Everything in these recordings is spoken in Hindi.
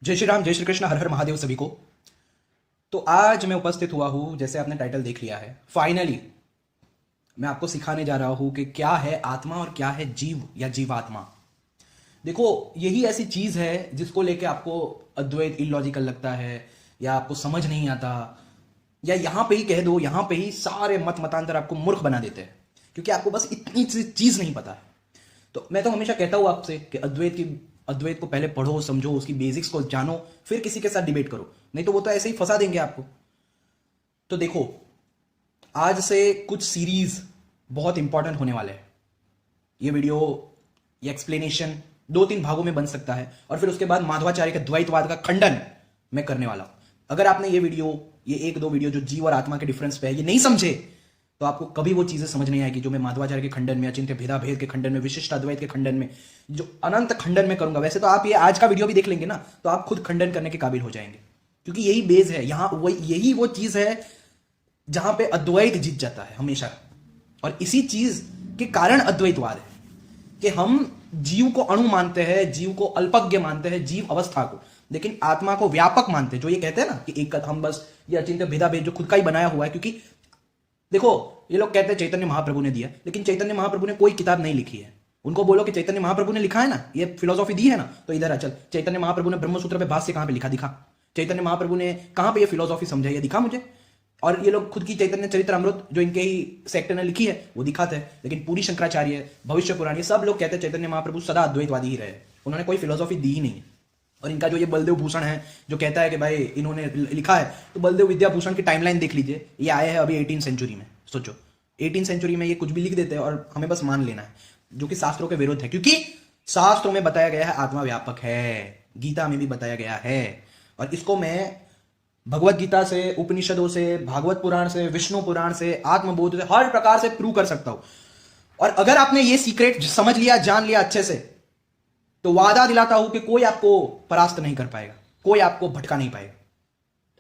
जय श्री राम, जय श्री कृष्ण, हर हर महादेव सभी को। तो आज मैं उपस्थित हुआ हूं, जैसे आपने टाइटल देख लिया है, फाइनली मैं आपको सिखाने जा रहा हूं कि क्या है आत्मा और क्या है जीव या जीवात्मा। देखो, यही ऐसी चीज है जिसको लेके आपको अद्वैत इलॉजिकल लगता है या आपको समझ नहीं आता, या यहां पे ही कह दो, यहां पे ही सारे मत मतांतर आपको मूर्ख बना देते हैं क्योंकि आपको बस इतनी चीज नहीं पता है। तो मैं तो हमेशा कहता हूं आपसे कि अद्वैत को पहले पढ़ो, समझो, उसकी बेसिक्स को जानो, फिर किसी के साथ डिबेट करो, नहीं तो वो तो ऐसे ही फंसा देंगे आपको। तो देखो, आज से कुछ सीरीज बहुत इंपॉर्टेंट होने वाले हैं। ये वीडियो, ये एक्सप्लेनेशन 2-3 भागों में बन सकता है और फिर उसके बाद माधवाचार्य के द्वैतवाद का खंडन मैं करने वाला हूं। अगर आपने ये 1-2 वीडियो जो जीव और आत्मा के डिफरेंस पे है ये नहीं समझे, तो आपको कभी वो चीजें समझ नहीं आएगी जो मैं माधवाचार्य के खंडन में, अचिंत्य भेदाभेद के खंडन में, विशिष्ट अद्वैत के खंडन में, जो अनंत खंडन में करूंगा। वैसे तो आप ये आज का वीडियो भी देख लेंगे ना, तो आप खुद खंडन करने के काबिल हो जाएंगे, क्योंकि यही बेस है यहां, यही वो चीज है जहां पे अद्वैत जीत जाता है हमेशा। और इसी चीज के कारण अद्वैतवाद है कि हम जीव को अणु मानते हैं, जीव को अल्पज्ञ मानते हैं, जीव अवस्था को, लेकिन आत्मा को व्यापक मानते हैं। जो ये कहते हैं ना कि एक हम बस ये अचिंत्य भेदाभेद जो खुद का ही बनाया हुआ है, क्योंकि देखो, ये लोग कहते हैं चैतन्य महाप्रभु ने दिया, लेकिन चैतन्य महाप्रभु ने कोई किताब नहीं लिखी है। उनको बोलो कि चैतन्य महाप्रभु ने लिखा है ना, ये फिलोसॉफी दी है ना, तो इधर आ चल, चैतन्य महाप्रभु ने ब्रह्मसूत्र पे भाष्य कहां पे लिखा, दिखा। चैतन्य महाप्रभु ने कहां पे ये फिलोसॉफी समझा, ये दिखा मुझे। और ये लोग खुद की चैतन्य चरित्र अमृत जो इनके ही सेक्टर ने लिखी है वो दिखाते हैं, लेकिन पूरी शंकराचार्य, भविष्य पुराण, ये सब लोग कहते हैं चैतन्य महाप्रभु सदा अद्वैतवादी ही रहे, उन्होंने कोई फिलोसॉफी दी ही नहीं है। और इनका जो ये बलदेव भूषण है जो कहता है कि भाई इन्होंने लिखा है, तो बलदेव विद्याभूषण की टाइमलाइन देख लीजिए, ये आए हैं अभी 18 सेंचुरी में। सोचो, 18 सेंचुरी में ये कुछ भी लिख देते हैं और हमें बस मान लेना है, जो कि शास्त्रों के विरुद्ध है, क्योंकि शास्त्रों में बताया गया है आत्मा व्यापक है, गीता में भी बताया गया है। और इसको मैं भगवत गीता से, उपनिषदों से, भागवत पुराण से, विष्णु पुराण से, आत्मबोध से, हर प्रकार से प्रूव कर सकता हूं। और अगर आपने ये सीक्रेट समझ लिया, जान लिया अच्छे से, तो वादा दिलाता हूं कि कोई आपको परास्त नहीं कर पाएगा, कोई आपको भटका नहीं पाएगा।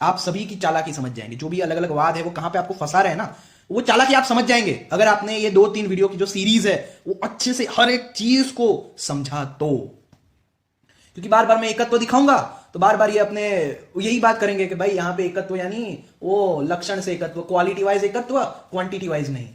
आप सभी की चालाकी समझ जाएंगे, जो भी अलग अलग वाद है वो कहां पे आपको फंसा रहे हैं ना, वो चालाकी आप समझ जाएंगे अगर आपने ये 2-3 वीडियो की जो सीरीज है वो अच्छे से हर एक चीज को समझा तो। क्योंकि बार बार मैं एकत्व दिखाऊंगा तो बार बार ये अपने यही बात करेंगे कि भाई यहां पे एकत्व यानी वो लक्षण से एकत्व, क्वालिटी वाइज एकत्व, क्वांटिटी वाइज नहीं।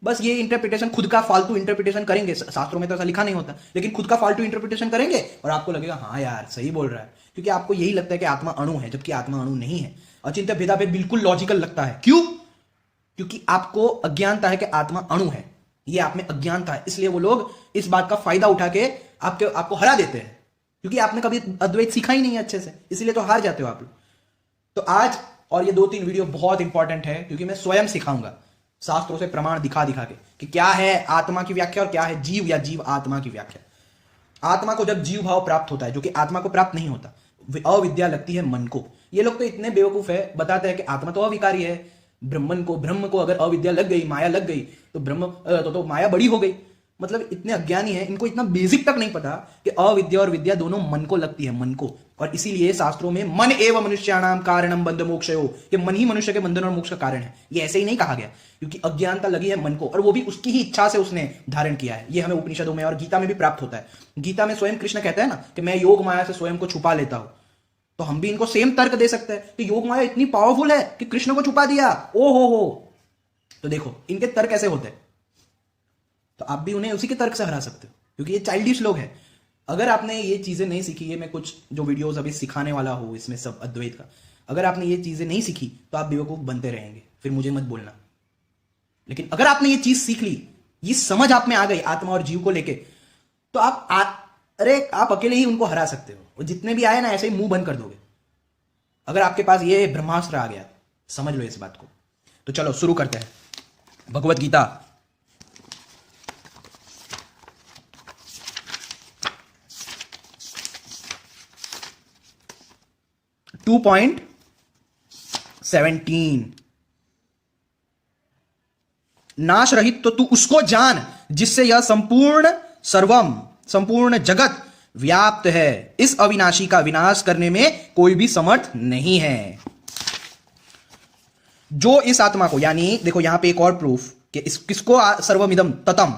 बस ये इंटरप्रिटेशन खुद का फालतू इंटरप्रिटेशन करेंगे, शास्त्रों में तो ऐसा लिखा नहीं होता, लेकिन खुद का फालतू इंटरप्रिटेशन करेंगे और आपको लगेगा हाँ यार सही बोल रहा है, क्योंकि आपको यही लगता है कि आत्मा अणु है, जबकि आत्मा अणु नहीं है। अचिंत्य भेदाभेद बिल्कुल लॉजिकल लगता है, क्यों? क्योंकि आपको अज्ञानता है कि आत्मा अणु है, ये आप में अज्ञानता है, इसलिए वो लोग इस बात का फायदा उठा के आपको हरा देते हैं, क्योंकि आपने कभी अद्वैत सीखा ही नहीं है अच्छे से, इसलिए तो हार जाते हो आप लोग। तो आज और ये 2-3 वीडियो बहुत इंपॉर्टेंट है, क्योंकि मैं स्वयं सिखाऊंगा शास्त्रों से प्रमाण दिखा दिखा के कि क्या है आत्मा की व्याख्या और क्या है जीव या जीव आत्मा की व्याख्या। आत्मा को जब जीव भाव प्राप्त होता है, जो कि आत्मा को प्राप्त नहीं होता, अविद्या लगती है मन को। ये लोग तो इतने बेवकूफ है, बताते हैं कि आत्मा तो अविकारी है, ब्रह्म को अगर अविद्या लग गई, माया लग गई, तो तो माया बड़ी हो गई। मतलब इतने अज्ञानी है, इनको इतना बेसिक तक नहीं पता कि अविद्या और विद्या दोनों मन को लगती है, मन को। और इसीलिए शास्त्रों में मन एवं मनुष्याणाम कारणम बंध मोक्षयो, कि मन ही मनुष्य के बंधन और मोक्ष का कारण है, ये ऐसे ही नहीं कहा गया, क्योंकि अज्ञानता लगी है मन को, और वो भी उसकी ही इच्छा से उसने धारण किया है। ये हमें उपनिषदों में और गीता में भी प्राप्त होता है। गीता में स्वयं कृष्ण कहता है ना कि मैं योग माया से स्वयं को छुपा लेता हूं, तो हम भी इनको सेम तर्क दे सकते हैं कि योग माया इतनी पावरफुल है कि कृष्ण को छुपा दिया, ओ हो। तो देखो इनके तर्क ऐसे होते हैं, तो आप भी उन्हें उसी के तर्क से हरा सकते हो, क्योंकि ये चाइल्डिश लोग हैं। अगर आपने ये चीजें नहीं सीखी, ये मैं कुछ जो वीडियोस अभी सिखाने वाला हूं इसमें सब अद्वैत का, अगर आपने ये चीजें नहीं सीखी तो आप बेवकूफ बनते रहेंगे, फिर मुझे मत बोलना। लेकिन अगर आपने ये चीज सीख ली, ये समझ आप में आ गई आत्मा और जीव को लेके, तो आप अकेले ही उनको हरा सकते हो, और जितने भी आए ना ऐसे ही मुंह बंद कर दोगे। अगर आपके पास ये ब्रह्मास्त्र आ गया, समझ लो इस बात को। तो चलो शुरू करते हैं। भगवत गीता टू 2.17 नाश रहित तो तू उसको जान जिससे यह संपूर्ण जगत व्याप्त है। इस अविनाशी का विनाश करने में कोई भी समर्थ नहीं है। जो इस आत्मा को, यानी देखो यहां पे एक और प्रूफ कि किसको सर्वमिदम ततम,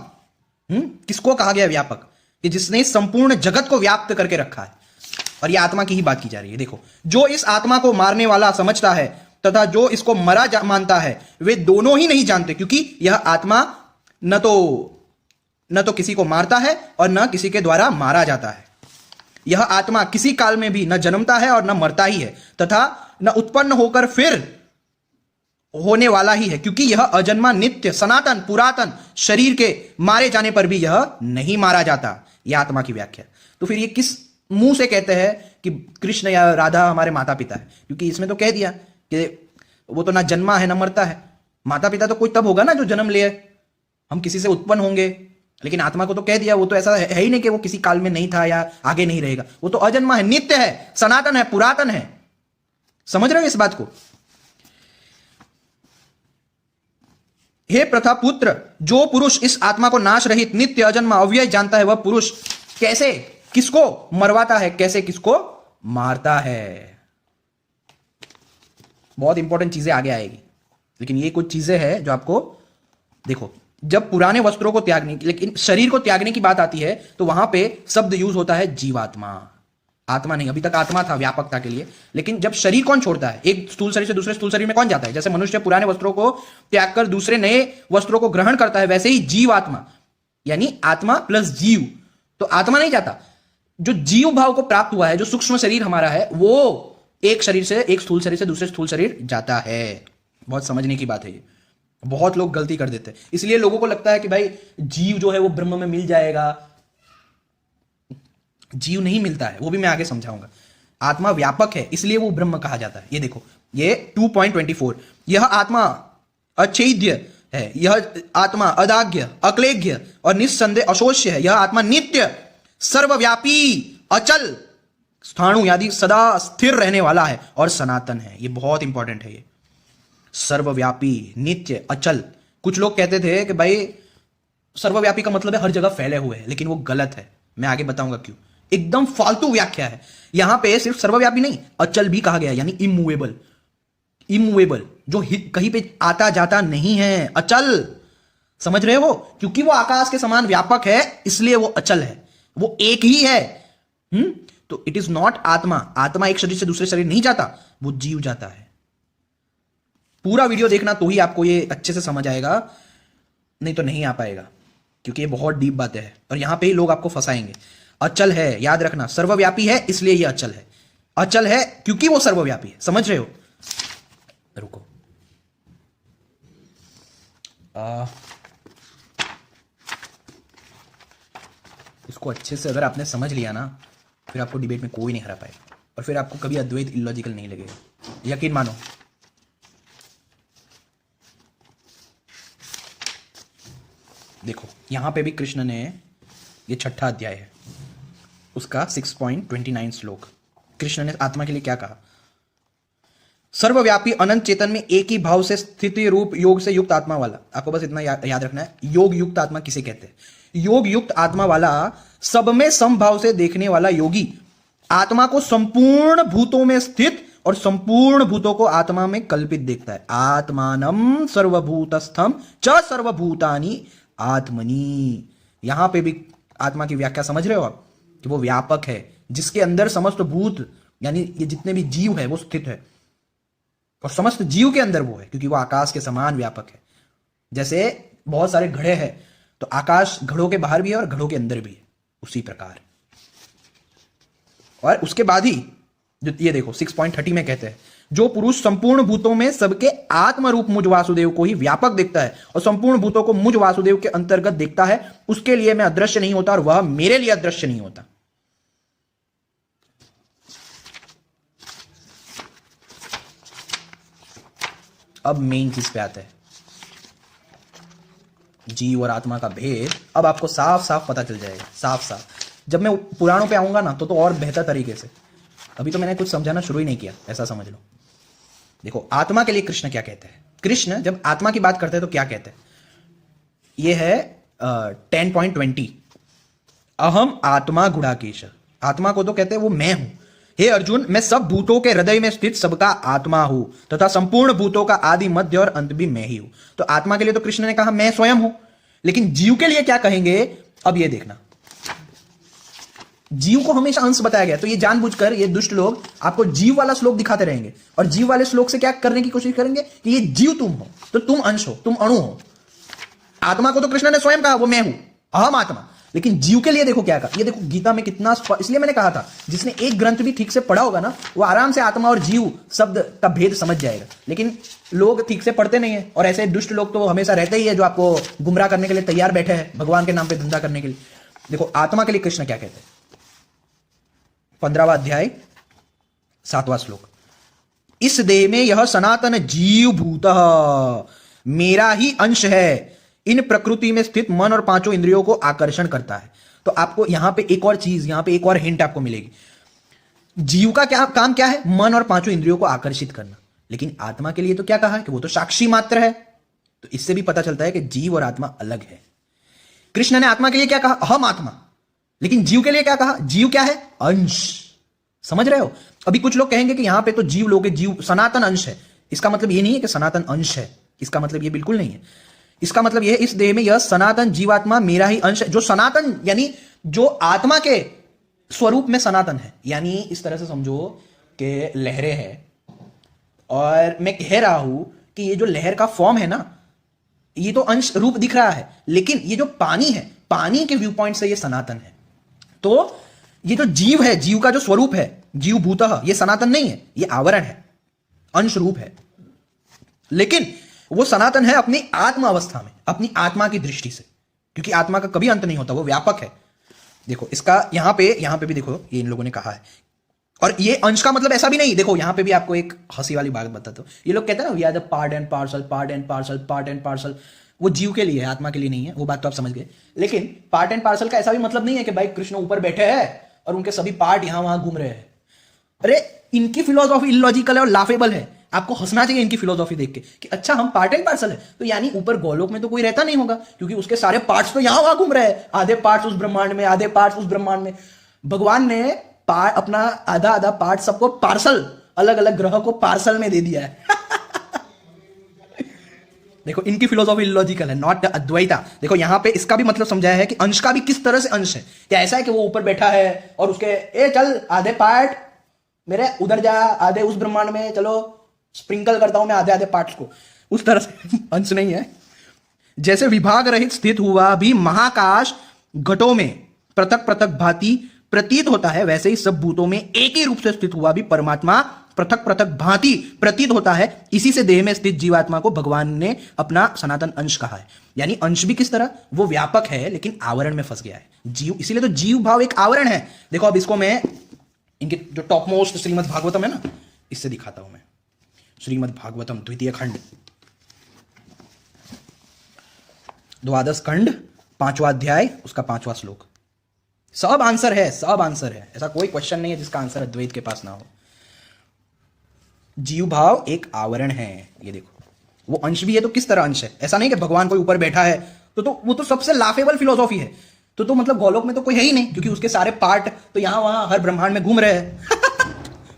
किसको कहा गया व्यापक, कि जिसने संपूर्ण जगत को व्याप्त करके रखा है। और ये आत्मा की ही बात की जा रही है। देखो, जो इस आत्मा को मारने वाला समझता है तथा जो इसको मरा मानता है, वे दोनों ही नहीं जानते, क्योंकि यह आत्मा न तो किसी को मारता है और न किसी के द्वारा मारा जाता है। यह आत्मा किसी काल में भी न जन्मता है और न मरता ही है, तथा न उत्पन्न होकर फिर होने वाला ही है, क्योंकि यह अजन्मा, नित्य, सनातन, पुरातन शरीर के मारे जाने पर भी यह नहीं मारा जाता। यह आत्मा की व्याख्या। तो फिर ये किस मुंह से कहते हैं कि कृष्ण या राधा हमारे माता पिता है? क्योंकि इसमें तो कह दिया कि वो तो ना जन्मा है ना मरता है। माता पिता तो कोई तब होगा ना जो जन्म ले, हम किसी से उत्पन्न होंगे, लेकिन आत्मा को तो कह दिया वो तो ऐसा है ही नहीं कि वो किसी काल में नहीं था या आगे नहीं रहेगा। वो तो अजन्मा है, नित्य है, सनातन है, पुरातन है। समझ रहे हो इस बात को? हे प्रथा पुत्र, जो पुरुष इस आत्मा को नाश रहित, नित्य, अजन्मा, अव्यय जानता है, वह पुरुष कैसे किसको मरवाता है, कैसे किसको मारता है। बहुत इंपॉर्टेंट चीजें आगे आएगी, लेकिन ये कुछ चीजें हैं जो आपको देखो, जब पुराने वस्त्रों को त्यागने की, लेकिन शरीर को त्यागने की बात आती है तो वहां पे शब्द यूज होता है जीवात्मा, आत्मा नहीं। अभी तक आत्मा था व्यापकता के लिए, लेकिन जब शरीर कौन छोड़ता है, एक स्थूल शरीर से दूसरे स्थूल शरीर में कौन जाता है? जैसे मनुष्य पुराने वस्त्रों को त्याग कर दूसरे नए वस्त्रों को ग्रहण करता है, वैसे ही जीवात्मा यानी आत्मा प्लस जीव, तो आत्मा नहीं जाता। जो जीव भाव को प्राप्त हुआ है, जो सूक्ष्म शरीर हमारा है, वो एक शरीर से, एक स्थूल शरीर से दूसरे स्थूल शरीर जाता है। बहुत समझने की बात है ये, बहुत लोग गलती कर देते हैं। इसलिए लोगों को लगता है कि भाई जीव जो है वो ब्रह्म में मिल जाएगा। जीव नहीं मिलता है, वो भी मैं आगे समझाऊंगा। आत्मा व्यापक है, इसलिए वो ब्रह्म कहा जाता है। ये देखो, ये 2.24, यह आत्मा अछेद्य है, यह आत्मा अदाग्य, अक्लेग्य और निस्संदेह अशोष्य है। यह आत्मा नित्य, सर्वव्यापी, अचल, स्थाणु यानी सदा स्थिर रहने वाला है और सनातन है। ये बहुत इंपॉर्टेंट है। ये सर्वव्यापी, नित्य, अचल। कुछ लोग कहते थे कि भाई सर्वव्यापी का मतलब है हर जगह फैले हुए हैं, लेकिन वो गलत है। मैं आगे बताऊंगा क्यों। एकदम फालतू व्याख्या है। यहां पे सिर्फ सर्वव्यापी नहीं, अचल भी कहा गया, यानी इमूवेबल। इमूवेबल जो कहीं पे आता जाता नहीं है, अचल। समझ रहे हो? क्योंकि वो आकाश के समान व्यापक है, इसलिए वो अचल है, वो एक ही है। तो इट इज नॉट आत्मा। आत्मा एक शरीर से दूसरे शरीर नहीं जाता, वो जीव जाता है। पूरा वीडियो देखना तो ही आपको ये अच्छे से समझ आएगा, नहीं तो नहीं आ पाएगा, क्योंकि ये बहुत डीप बातें हैं और यहां पे ही लोग आपको फंसाएंगे। अचल है, याद रखना, सर्वव्यापी है इसलिए ये अचल है। अचल है क्योंकि वो सर्वव्यापी है। समझ रहे हो? रुको, इसको अच्छे से अगर आपने समझ लिया ना, फिर आपको डिबेट में कोई नहीं हरा पाएगा और फिर आपको कभी अद्वैत इलॉजिकल नहीं लगेगा, यकीन मानो। देखो, यहां पे भी कृष्ण ने, ये 6वां अध्याय है, उसका 6.29 श्लोक, कृष्ण ने आत्मा के लिए क्या कहा? सर्वव्यापी अनंत चेतन में एक ही भाव से स्थिति रूप योग से युक्त आत्मा वाला। आपको बस इतना याद रखना है, योग युक्त आत्मा किसे कहते हैं? योग युक्त आत्मा वाला, सब में समभाव से देखने वाला योगी, आत्मा को संपूर्ण भूतों में स्थित और संपूर्ण भूतों को आत्मा में कल्पित देखता है। आत्मानम सर्वभूतस्थम च सर्वभूतानि आत्मनि। यहां पे भी आत्मा की व्याख्या समझ रहे हो आप, कि वो व्यापक है, जिसके अंदर समस्त भूत यानी ये जितने भी जीव है वो स्थित है, और समस्त जीव के अंदर वो है, क्योंकि वो आकाश के समान व्यापक है। जैसे बहुत सारे घड़े हैं, तो आकाश घड़ों के बाहर भी है और घड़ों के अंदर भी है, उसी प्रकार। और उसके बाद ही जो ये देखो 6.30 में कहते हैं, जो पुरुष संपूर्ण भूतों में सबके आत्म रूप मुझ वासुदेव को ही व्यापक देखता है और संपूर्ण भूतों को मुझ वासुदेव के अंतर्गत देखता है, उसके लिए मैं अदृश्य नहीं होता और वह मेरे लिए अदृश्य नहीं होता। अब मेन चीज पे आता है, जीव और आत्मा का भेद। अब आपको साफ साफ पता चल जाएगा, साफ साफ। जब मैं पुराणों पे आऊंगा ना तो और बेहतर तरीके से। अभी तो मैंने कुछ समझाना शुरू ही नहीं किया, ऐसा समझ लो। देखो, आत्मा के लिए कृष्ण क्या कहते हैं? कृष्ण जब आत्मा की बात करते हैं तो क्या कहते हैं? ये है 10.20, अहम आत्मा गुणाकेश। आत्मा को तो कहते हैं वो मैं हूं। हे अर्जुन, मैं सब भूतों के हृदय में स्थित सबका आत्मा हूं तथा संपूर्ण भूतों का आदि, मध्य और अंत भी मैं ही हूं। तो आत्मा के लिए तो कृष्ण ने कहा मैं स्वयं हूं, लेकिन जीव के लिए क्या कहेंगे? अब ये देखना, जीव को हमेशा अंश बताया गया, तो ये जानबूझकर ये दुष्ट लोग आपको जीव वाला श्लोक दिखाते रहेंगे और जीव वाले श्लोक से क्या करने की कोशिश करेंगे कि ये जीव तुम हो, तो तुम अंश हो, तुम अणु हो। आत्मा को तो कृष्ण ने स्वयं कहा वो मैं हूं, अहम आत्मा। लेकिन जीव के लिए देखो क्या कहा, ये देखो गीता में कितना, इसलिए मैंने कहा था जिसने एक ग्रंथ भी ठीक से पढ़ा होगा ना, वो आराम से आत्मा और जीव शब्द का भेद समझ जाएगा। लेकिन लोग ठीक से पढ़ते नहीं है, और ऐसे दुष्ट लोग तो हमेशा रहते ही है जो आपको गुमराह करने के लिए तैयार बैठे हैं, भगवान के नाम पे धंधा करने के लिए। देखो आत्मा के लिए कृष्ण क्या कहते हैं, 15वां अध्याय 7वां श्लोक, इस देह में यह सनातन जीव भूतः मेरा ही अंश है, इन प्रकृति में स्थित मन और पांचों इंद्रियों को आकर्षण करता है। तो आपको यहां पे एक और चीज, यहां पे एक और हिंट आपको मिलेगी। जीव का क्या काम, क्या है, मन और पांचों इंद्रियों को आकर्षित करना। लेकिन आत्मा के लिए तो क्या कहा है कि वो तो साक्षी मात्र है। तो इससे भी पता चलता है कि जीव और आत्मा अलग है। कृष्ण ने आत्मा के लिए क्या कहा, अहम आत्मा। लेकिन जीव के लिए क्या कहा, जीव क्या है, अंश। समझ रहे हो? अभी कुछ लोग कहेंगे कि यहां पे तो जीव लोग, जीव सनातन अंश है। इसका मतलब ये नहीं है कि सनातन अंश है, इसका मतलब ये बिल्कुल नहीं है। इसका मतलब यह, इस देह में यह सनातन जीवात्मा मेरा ही अंश है। जो सनातन यानी जो आत्मा के स्वरूप में सनातन है, यानी इस तरह से समझो कि लहरें हैं और मैं कह रहा हूं कि ये जो लहर का फॉर्म है ना, ये तो अंश रूप दिख रहा है, लेकिन ये जो पानी है, पानी के व्यू पॉइंट से ये सनातन है। तो ये जो जीव है, जीव का जो स्वरूप है, जीव भूतः, ये सनातन नहीं है, ये आवरण है, अंश रूप है। लेकिन वो सनातन है अपनी आत्मा अवस्था में, अपनी आत्मा की दृष्टि से, क्योंकि आत्मा का कभी अंत नहीं होता, वो व्यापक है। देखो इसका यहां पे भी देखो, ये इन लोगों ने कहा है। और ये अंश का मतलब ऐसा भी नहीं, देखो यहां पे भी आपको एक हंसी वाली बात बताता हूं। ये लोग कहते हैं ना we are the part and parcel, part and parcel, part and parcel. वो जीव के लिए है, आत्मा के लिए नहीं है, वो बात तो आप समझ गए। लेकिन पार्ट एंड पार्सल का ऐसा भी मतलब नहीं है कि भाई कृष्ण ऊपर बैठे हैं और उनके सभी पार्ट यहां वहां घूम रहे हैं। अरे इनकी फिलोसॉफी इलॉजिकल है और लाफेबल है। आपको हंसना चाहिए इनकी फिलोसॉफी देख के कि अच्छा हम पार्ट एंड पार्सल है, तो यानी ऊपर गोलोक में तो कोई रहता नहीं होगा, क्योंकि उसके सारे पार्ट्स तो यहां वहां घूम रहे हैं। आधे पार्ट्स उस ब्रह्मांड में, आधे पार्ट्स उस ब्रह्मांड में। भगवान ने अपना आधा आधा पार्ट सबको पार्सल, अलग अलग ग्रह को पार्सल में दे दिया है। देखो इनकी फिलोसॉफी इलॉजिकल है, नॉट अद्वैता। देखो यहां पे इसका भी मतलब समझाया है कि अंश का भी किस तरह से अंश है। क्या ऐसा है कि वो ऊपर बैठा है और उसके ए चल आधे पार्ट मेरे उधर जा, आधे उस ब्रह्मांड में, चलो स्प्रिंकल करता हूं मैं आधे आधे पार्ट्स को, उस तरह से अंश नहीं है। जैसे विभाग रहित स्थित हुआ भी महाकाश घटों में पृथक पृथक भांति प्रतीत होता है, वैसे ही सब भूतों में एक ही रूप से स्थित हुआ भी परमात्मा पृथक पृथक भांति प्रतीत होता है। इसी से देह में स्थित जीवात्मा को भगवान ने अपना सनातन अंश कहा है। यानी अंश भी किस तरह, वो व्यापक है लेकिन आवरण में फंस गया है जीव, इसीलिए तो जीव भाव एक आवरण है। देखो अब इसको मैं इनके जो टॉप मोस्ट श्रीमद् भागवतम है ना, इससे दिखाता हूं मैं। श्रीमद् भागवतम द्वितीय खंड, द्वादश खंड, 5वां अध्याय, उसका 5वां श्लोक। सब आंसर है, सब आंसर है, ऐसा कोई क्वेश्चन नहीं है जिसका आंसर अद्वैत के पास ना हो। जीव भाव एक आवरण है, ये देखो वो अंश भी है, तो किस तरह अंश है, ऐसा नहीं कि भगवान कोई ऊपर बैठा है, तो वो तो सबसे लाफेबल फिलोसॉफी है। तो मतलब गोलोक में तो कोई है ही नहीं, क्योंकि उसके सारे पार्ट तो यहां वहां हर ब्रह्मांड में घूम रहे हैं।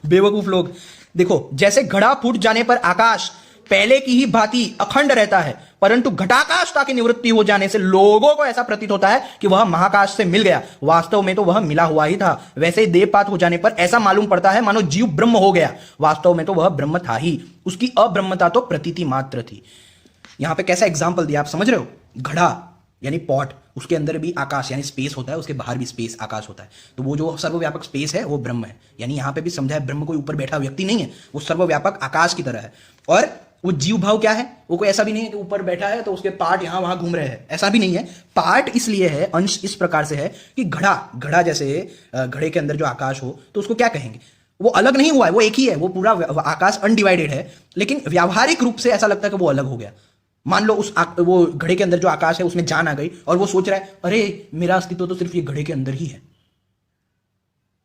बेवकूफ लोग। देखो जैसे घड़ा फूट जाने पर आकाश पहले की ही भांति अखंड रहता है, परंतु घटाकाशता की निवृत्ति हो जाने से लोगों को ऐसा प्रतीत होता है कि वह महाकाश से मिल गया, वास्तव में तो वह मिला हुआ ही था। वैसे ही देहपात हो जाने पर ऐसा मालूम पड़ता है मानो जीव ब्रह्म हो गया, वास्तव में तो वह ब्रह्म था ही, उसकी अब्रह्मता तो प्रतीति मात्र थी। यहां पे कैसा एग्जाम्पल दिया आप समझ रहे हो? घड़ा यानी पॉट, उसके अंदर भी आकाश यानी स्पेस होता है, उसके बाहर भी स्पेस आकाश होता है। तो वो जो सर्वव्यापक स्पेस है वो ब्रह्म है। यानी यहां पे भी समझा है ब्रह्म कोई ऊपर बैठा व्यक्ति नहीं है, वो सर्वव्यापक आकाश की तरह है। और वो जीव भाव क्या है, वो कोई ऐसा भी नहीं है कि ऊपर बैठा है तो उसके पार्ट यहां वहां घूम रहे हैं, ऐसा भी नहीं है। पार्ट इसलिए है, अंश इस प्रकार से है कि घड़ा जैसे घड़े के अंदर जो आकाश हो तो उसको क्या कहेंगे, वो अलग नहीं हुआ है, वो एक ही है, वो पूरा आकाश अनडिवाइडेड है। लेकिन व्यावहारिक रूप से ऐसा लगता है कि वो अलग हो गया। मान लो वो घड़े के अंदर जो आकाश है उसमें जान आ गई और वो सोच रहा है अरे मेरा अस्तित्व तो सिर्फ ये घड़े के अंदर ही है।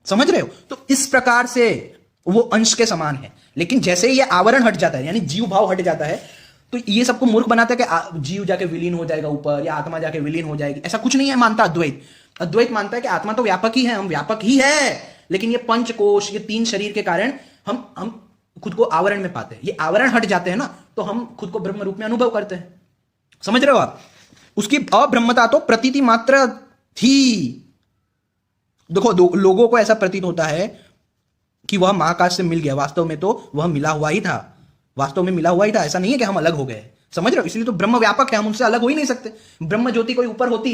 समझ रहे हो? तो इस प्रकार से वो अंश के समान है। लेकिन जैसे ही ये आवरण हट जाता है यानी जीव भाव हट जाता है, तो ये सबको मूर्ख बनाता है कि जीव जाके विलीन हो जाएगा ऊपर या आत्मा जाके विलीन हो जाएगी। ऐसा कुछ नहीं है मानता अद्वैत। अद्वैत मानता है कि आत्मा तो व्यापक ही है, हम व्यापक ही है, लेकिन ये पंचकोश, ये 3 शरीर के कारण हम खुद को आवरण में पाते हैं। ये आवरण हट जाते हैं ना तो हम खुद को ब्रह्म रूप में अनुभव करते हैं। समझ रहे हो आप? उसकी अब्रह्मता तो प्रतीति मात्र थी, देखो लोगों को ऐसा प्रतीत होता है कि वह महाकाश से मिल गया, वास्तव में तो वह मिला हुआ ही था, वास्तव में मिला हुआ ही था। ऐसा नहीं है कि हम अलग हो गए, समझ रहे हो? इसलिए तो ब्रह्म व्यापक है, हम उनसे अलग हो ही नहीं सकते। ब्रह्म ज्योति कोई ऊपर होती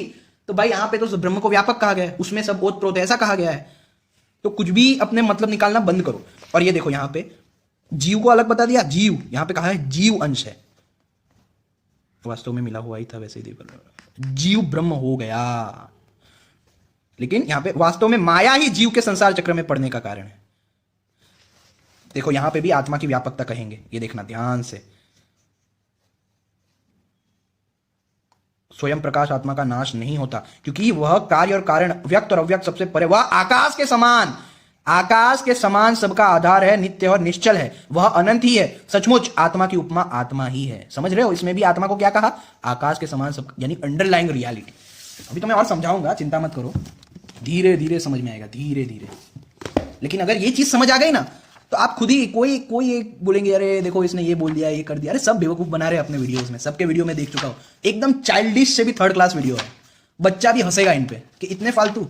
तो भाई यहाँ पे तो ब्रह्म को व्यापक कहा गया है, उसमें सब ओत प्रोत ऐसा कहा गया है। तो कुछ भी अपने मतलब निकालना बंद करो। और ये देखो यहाँ पे जीव को अलग बता दिया, जीव यहाँ पे कहा है जीव अंश है, वास्तव में मिला हुआ ही था, वैसे ही देखो जीव ब्रह्म हो गया। लेकिन यहां पे वास्तव में माया ही जीव के संसार चक्र में पड़ने का कारण है। देखो यहां पे भी आत्मा की व्यापकता कहेंगे, ये देखना ध्यान से। स्वयं प्रकाश आत्मा का नाश नहीं होता, क्योंकि वह कार्य और कारण, व्यक्त और अव्यक्त सबसे परे, वह आकाश के समान, आकाश के समान सबका आधार है, नित्य और निश्चल है, वह अनंत ही है। सचमुच आत्मा की उपमा आत्मा ही है। समझ रहे हो? इसमें भी आत्मा को क्या कहा? आकाश के समान सब, यानी अंडरलाइंग रियलिटी। अभी तो मैं और समझाऊंगा, चिंता मत करो, धीरे धीरे समझ में आएगा, धीरे धीरे। लेकिन अगर ये चीज समझ आ गई ना तो आप खुद ही कोई एक बोलेंगे अरे देखो इसने ये बोल दिया, ये कर दिया। अरे सब बेवकूफ बना रहे अपने वीडियोस में, सबके वीडियो में देख चुका हूं, एकदम चाइल्डिश से भी थर्ड क्लास वीडियो है, बच्चा भी हंसेगा इन पे कि इतने फालतू।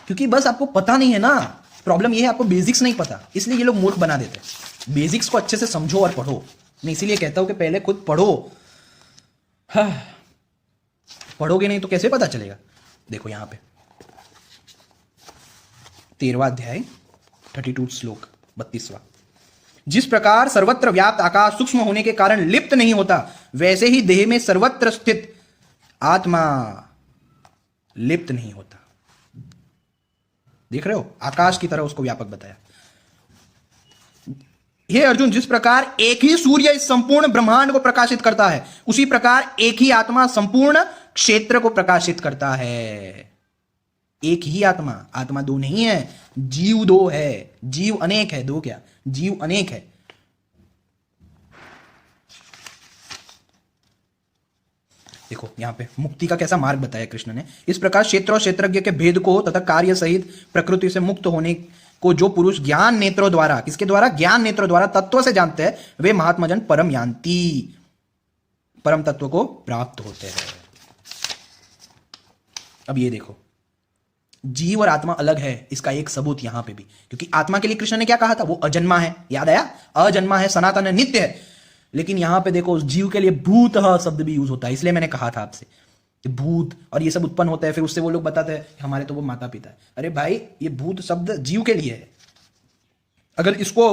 क्योंकि बस आपको पता नहीं है ना, प्रॉब्लम ये है आपको बेसिक्स नहीं पता, इसलिए ये लोग मूर्ख बना देते हैं। बेसिक्स को अच्छे से समझो और पढ़ो। मैं इसीलिए कहता हूं कि पहले खुद पढ़ो। हाँ, पढ़ोगे नहीं तो कैसे पता चलेगा? देखो यहां पे 13वां अध्याय 32 श्लोक 32वां। जिस प्रकार सर्वत्र व्याप्त आकाश सूक्ष्म होने के कारण लिप्त नहीं होता, वैसे ही देह में सर्वत्र स्थित आत्मा लिप्त नहीं होता। देख रहे हो? आकाश की तरह उसको व्यापक बताया। हे अर्जुन, जिस प्रकार एक ही सूर्य इस संपूर्ण ब्रह्मांड को प्रकाशित करता है, उसी प्रकार एक ही आत्मा संपूर्ण क्षेत्र को प्रकाशित करता है। एक ही आत्मा, आत्मा दो नहीं है, जीव दो है, जीव अनेक है, दो क्या, जीव अनेक है। देखो यहां पे मुक्ति का कैसा मार्ग बताया कृष्ण ने। इस प्रकार क्षेत्र और क्षेत्रज्ञ के भेद को तथा कार्य सहित प्रकृति से मुक्त होने को जो पुरुष ज्ञान नेत्रों द्वारा, किसके द्वारा? ज्ञान नेत्रों द्वारा तत्व से जानते हैं, वे महात्मा जन परम यान्ति, परम तत्व को प्राप्त होते हैं। अब ये देखो, जीव और आत्मा अलग है, इसका एक सबूत यहां पे भी, क्योंकि आत्मा के लिए कृष्ण ने क्या कहा था? वो अजन्मा है, याद आया? अजन्मा है, सनातन है, नित्य है। लेकिन यहां पे देखो जीव के लिए भूत शब्द भी यूज होता है, इसलिए मैंने कहा था आपसे कि भूत और ये सब उत्पन्न होता है, फिर उससे वो लोग बताते हैं हमारे तो वो माता पिता है। अरे भाई, ये भूत शब्द जीव के लिए है, अगर इसको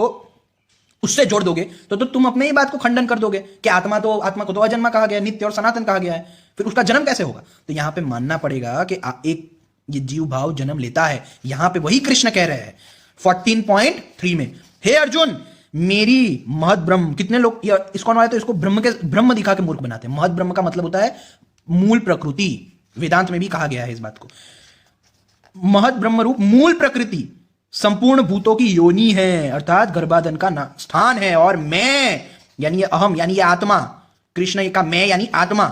उससे जोड़ दोगे तो तुम अपने ही बात को खंडन कर दोगे कि आत्मा को तो अजन्मा कहा गया, नित्य और सनातन कहा गया है, फिर उसका जन्म कैसे होगा? तो यहां पे मानना पड़ेगा कि एक ये जीव भाव जन्म लेता है। यहां पे वही कृष्ण कह रहे हैं 14.3 में, हे अर्जुन, मेरी महद ब्रह्म। कितने लोग इसको अनुवाद तो इसको ब्रह्म दिखा के मूर्ख बनाते हैं। महद ब्रह्म का मतलब होता है मूल प्रकृति, वेदांत में भी कहा गया है इस बात को। महद ब्रह्म रूप मूल प्रकृति संपूर्ण भूतों की योनि है, अर्थात गर्भाधान का स्थान है। और मैं यानी अहम यानी आत्मा, कृष्ण का मैं यानी आत्मा,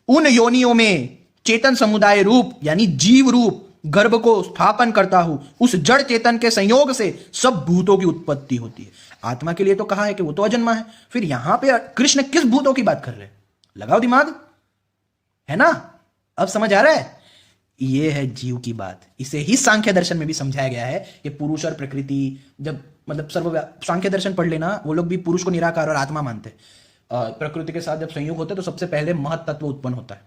उन योनियों में चेतन समुदाय रूप यानी जीव रूप गर्भ को स्थापन करता हूं। उस जड़ चेतन के संयोग से सब भूतों की उत्पत्ति होती है। आत्मा के लिए तो कहा है कि वो तो अजन्मा है, फिर यहां पे कृष्ण किस भूतों की बात कर रहे हैं? लगाओ दिमाग, है ना? अब समझ आ रहा है? ये है जीव की बात। इसे ही सांख्य दर्शन में भी समझाया गया है कि पुरुष और प्रकृति, जब मतलब सांख्य दर्शन पढ़ लेना, वो लोग भी पुरुष को निराकार और आत्मा मानते। प्रकृति के साथ जब संयोग होते तो सबसे पहले महत तत्व उत्पन्न होता है,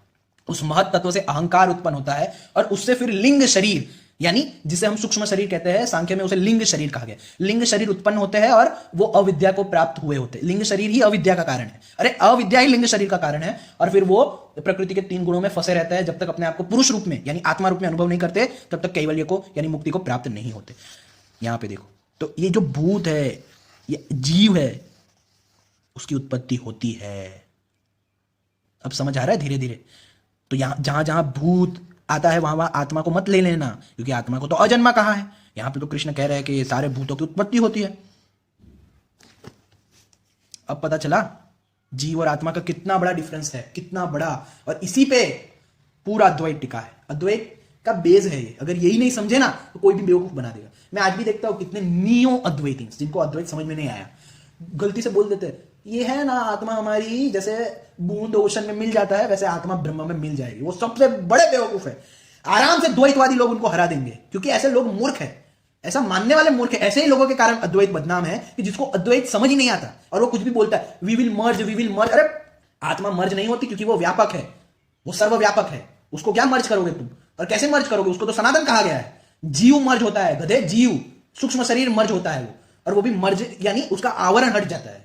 उस महत तत्व से अहंकार उत्पन्न होता है, और उससे फिर लिंग शरीर, यानी जिसे हम सूक्ष्म शरीर कहते हैं, सांख्य में उसे लिंग शरीर कहा गया। लिंग शरीर उत्पन्न होते हैं और वो अविद्या को प्राप्त हुए होते हैं। लिंग शरीर ही अविद्या का कारण है, अरे अविद्या ही लिंग शरीर का कारण है। और फिर वो प्रकृति के 3 गुणों में फंसे रहता है, जब तक अपने आप को पुरुष रूप में यानी आत्मा रूप में अनुभव नहीं करते, तब तक कैवल्य को यानी मुक्ति को प्राप्त नहीं होते। यहां पे देखो, तो ये जो भूत है, ये जीव है, उसकी उत्पत्ति होती है। अब समझ आ रहा है धीरे धीरे? तो यहां जहां जहां भूत आता है वहां वहां आत्मा को मत ले लेना, क्योंकि आत्मा को तो अजन्मा कहा है। यहां पे तो कृष्ण कह रहे हैं कि सारे भूतों की उत्पत्ति होती है। अब पता चला जीव और आत्मा का कितना बड़ा डिफरेंस है, कितना बड़ा। और इसी पे पूरा अद्वैत टिका है, अद्वैत का बेस है ये। अगर यही नहीं समझे ना तो कोई भी बेवकूफ बना देगा। मैं आज भी देखता हूं कितने नियो अद्वैती जिनको अद्वैत समझ में नहीं आया, गलती से बोल देते ये है ना आत्मा हमारी, जैसे बूंद ओशन में मिल जाता है वैसे आत्मा ब्रह्म में मिल जाएगी। वो सबसे बड़े बेवकूफ है। आराम से द्वैतवादी लोग उनको हरा देंगे, क्योंकि ऐसे लोग मूर्ख है, ऐसा मानने वाले मूर्ख है। ऐसे ही लोगों के कारण अद्वैत बदनाम है कि जिसको अद्वैत समझ ही नहीं आता और वो कुछ भी बोलता है, we will merge, we will merge. अरे आत्मा मर्ज नहीं होती, क्योंकि वो व्यापक है, वो सर्वव्यापक है। उसको क्या मर्ज करोगे तुम, और कैसे मर्ज करोगे? उसको तो सनातन कहा गया है। जीव मर्ज होता है, गधे, जीव, सूक्ष्म शरीर मर्ज होता है वो, और वो भी मर्ज यानी उसका आवरण हट जाता है।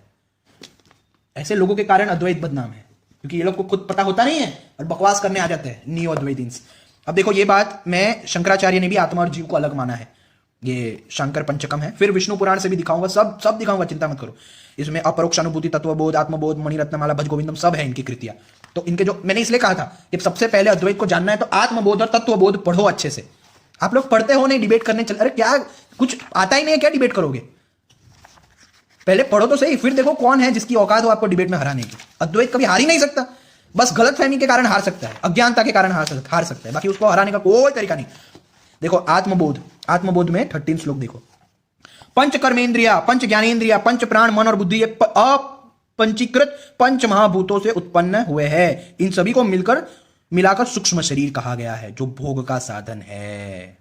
ऐसे लोगों के कारण अद्वैत बदनाम है, क्योंकि ये लोग को खुद पता होता नहीं है और बकवास करने आ जाते हैं नियो अद्वैतींस। अब देखो ये बात मैं, शंकराचार्य ने भी आत्मा और जीव को अलग माना है, ये शंकर पंचकम है। फिर विष्णु पुराण से भी दिखाऊंगा, सब दिखाऊंगा, चिंता मत करो। इसमें अपरोक्ष अनुभूति, तत्वबोध, आत्मबोध, मणिरत्नमाला, भज गोविंदम सब है इनकी कृतियां। तो इनके जो मैंने इसलिए कहा था कि सबसे पहले अद्वैत को जानना है तो आत्मबोध और तत्वबोध पढ़ो अच्छे से। आप लोग पढ़ते हो नहीं, डिबेट करने चल, अरे क्या कुछ आता ही नहीं है, क्या डिबेट करोगे? पहले पढ़ो तो सही, फिर देखो कौन है जिसकी औकात हो आपको डिबेट में हराने की। अद्वैत कभी हार ही नहीं सकता, बस गलतफहमी के कारण हार सकता है, अज्ञानता के कारण हार सकता है, बाकी उसको हराने का कोई तरीका नहीं। देखो आत्मबोध में 13 श्लोक देखो। पंच कर्मेंद्रिया, पंच ज्ञानेन्द्रिया, पंच प्राण, मन और बुद्धि ये अपंचीकृत पंच महाभूतों से उत्पन्न हुए हैं। इन सभी को मिलाकर सूक्ष्म शरीर कहा गया है, जो भोग का साधन है।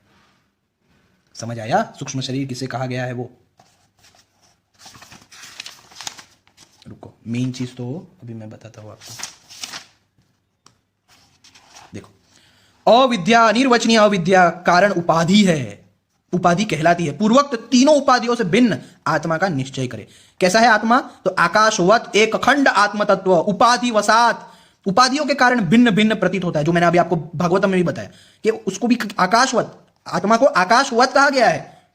समझ आया सूक्ष्म शरीर किसे कहा गया है? वो रुको, मेन चीज तो अभी मैं बताता हूं आपको। देखो, अविद्या, अनिर्वचनीय अविद्या कारण उपाधि है, उपाधि कहलाती है। पूर्वोक्त तीनों उपाधियों से भिन्न आत्मा का निश्चय करे। कैसा है आत्मा? तो आकाशवत एक अखंड आत्म तत्व, उपाधि वसात, उपाधियों के कारण भिन्न भिन्न प्रतीत होता है, जो मैंने अभी आपको भागवतम में भी बताया कि उसको भी आकाशवत, आत्मा को आकाशवत कहा गया है।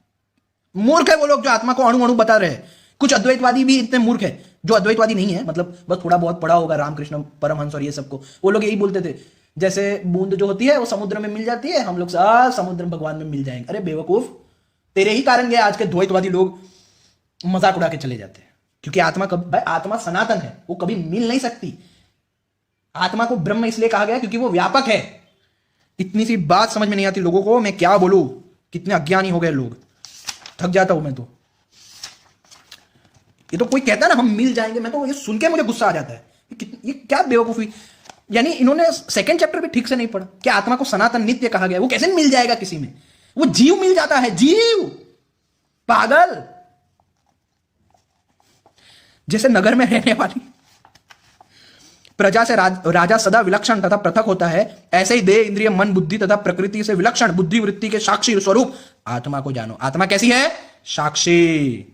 मूर्ख है वो लोग जो आत्मा को अणु अणु बता रहे हैं। कुछ अद्वैतवादी भी इतने मूर्ख है, जो अद्वैतवादी नहीं है, मतलब बस थोड़ा बहुत पढ़ा होगा रामकृष्ण परमहंस और ये सबको, वो लोग यही बोलते थे जैसे बूंद जो होती है वो समुद्र में मिल जाती है, हम लोग सब समुद्र भगवान में मिल जाएंगे। अरे बेवकूफ, तेरे ही कारण गए आज के द्वैतवादी लोग मजाक उड़ा के चले जाते हैं, क्योंकि आत्मा कभी, भाई आत्मा सनातन है, वो कभी मिल नहीं सकती। आत्मा को ब्रह्म इसलिए कहा गया क्योंकि वो व्यापक है। इतनी सी बात समझ में नहीं आती लोगों को, मैं क्या बोलूं, कितने अज्ञानी हो गए लोग, थक जाता हूं मैं तो। ये तो कोई कहता है ना हम मिल जाएंगे, मैं तो ये सुन के मुझे गुस्सा आ जाता है, ये क्या बेवकूफी। यानी इन्होंने सेकंड चैप्टर भी ठीक से नहीं पढ़ा कि आत्मा को सनातन नित्य कहा गया, वो कैसे मिल जाएगा किसी में? वो जीव मिल जाता है, जीव, पागल। जैसे नगर में रहने वाली प्रजा से राजा सदा विलक्षण तथा पृथक होता है, ऐसे ही देह, इंद्रिय, मन, बुद्धि तथा प्रकृति से विलक्षण बुद्धि वृत्ति के साक्षी स्वरूप आत्मा को जानो। आत्मा कैसी है? साक्षी।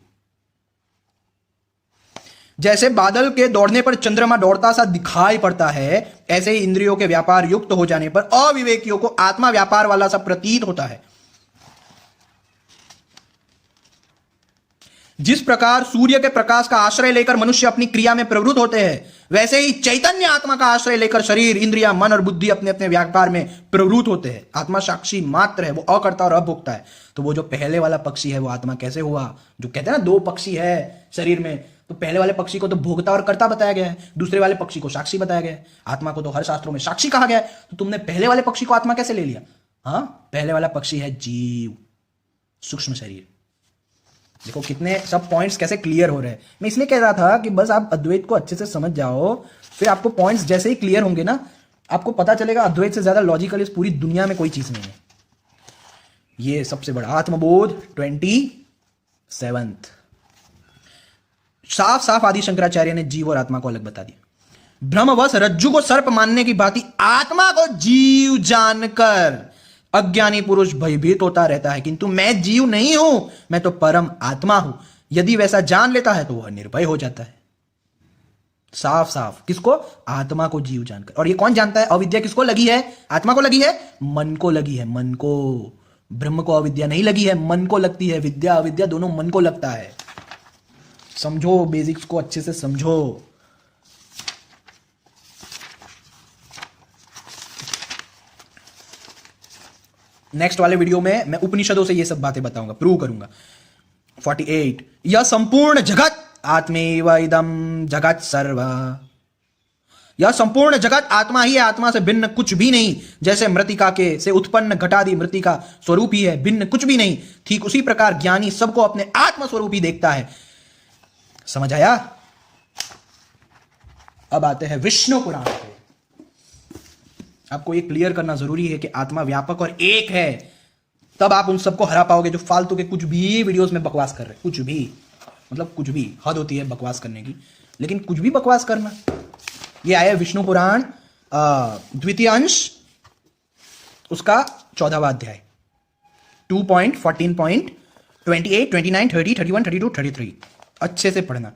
जैसे बादल के दौड़ने पर चंद्रमा दौड़ता सा दिखाई पड़ता है, ऐसे ही इंद्रियों के व्यापार युक्त हो जाने पर अविवेकियों को आत्मा व्यापार वाला सा प्रतीत होता है। जिस प्रकार सूर्य के प्रकाश का आश्रय लेकर मनुष्य अपनी क्रिया में प्रवृत्त होते हैं, वैसे ही चैतन्य आत्मा का आश्रय लेकर शरीर, इंद्रिया, मन और बुद्धि अपने अपने व्यापार में प्रवृत्त होते हैं। आत्मा साक्षी मात्र है, वो अकर्ता और अभोक्ता है। तो वो जो पहले वाला पक्षी है वो आत्मा कैसे हुआ? जो कहते हैं ना 2 पक्षी है शरीर में, तो पहले वाले पक्षी को तो भोक्ता और कर्ता बताया गया है, दूसरे वाले पक्षी को साक्षी बताया गया है। आत्मा को तो हर शास्त्रों में साक्षी कहा गया है, तो तुमने पहले वाले पक्षी को आत्मा कैसे ले लिया? हाँ, पहले वाला पक्षी है जीव, सूक्ष्म शरीर। देखो कितने सब पॉइंट्स कैसे क्लियर हो रहे हैं। मैं इसलिए कह रहा था कि बस आप अद्वैत को अच्छे से समझ जाओ, फिर आपको पॉइंट्स जैसे ही क्लियर होंगे ना, आपको पता चलेगा अद्वैत से ज्यादा लॉजिकल इस पूरी दुनिया में कोई चीज नहीं है। ये सबसे बड़ा आत्मबोध 27th साफ साफ आदि शंकराचार्य ने जीव और आत्मा को अलग बता दिया। भ्रमवश रज्जु को सर्प मानने की भांति आत्मा को जीव जानकर अज्ञानी पुरुष भयभीत होता रहता है, किंतु मैं जीव नहीं हूं, मैं तो परम आत्मा हूं। यदि वैसा जान लेता है तो वह निर्भय हो जाता है। साफ साफ किसको? आत्मा को जीव जानकर। और ये कौन जानता है? अविद्या किसको लगी है? आत्मा को लगी है, मन को लगी है, मन को। ब्रह्म को अविद्या नहीं लगी है, मन को लगती है। विद्या अविद्या दोनों मन को लगता है। समझो, बेसिक्स को अच्छे से समझो। नेक्स्ट वाले वीडियो में मैं उपनिषदों से ये सब बातें बताऊंगा, प्रूव करूंगा। 48 यह संपूर्ण जगत आत्मेव इदम जगत सर्व। यह संपूर्ण जगत आत्मा ही है, आत्मा से भिन्न कुछ भी नहीं। जैसे मृतिका के से उत्पन्न घटादि मृतिका स्वरूप ही है, भिन्न कुछ भी नहीं, ठीक उसी प्रकार ज्ञानी सबको अपने आत्म स्वरूप ही देखता है। समझ आया? अब आते हैं विष्णु पुराण पे। आपको ये क्लियर करना जरूरी है कि आत्मा व्यापक और एक है, तब आप उन सबको हरा पाओगे जो फालतू के कुछ भी वीडियोस में बकवास कर रहे हैं। कुछ भी, मतलब कुछ भी। हद होती है बकवास करने की, लेकिन कुछ भी बकवास करना। ये आया विष्णु पुराण द्वितीय अंश, उसका 14वां अध्याय, 2.14.28, 29, 30, 31, 32, 33। अच्छे से पढ़ना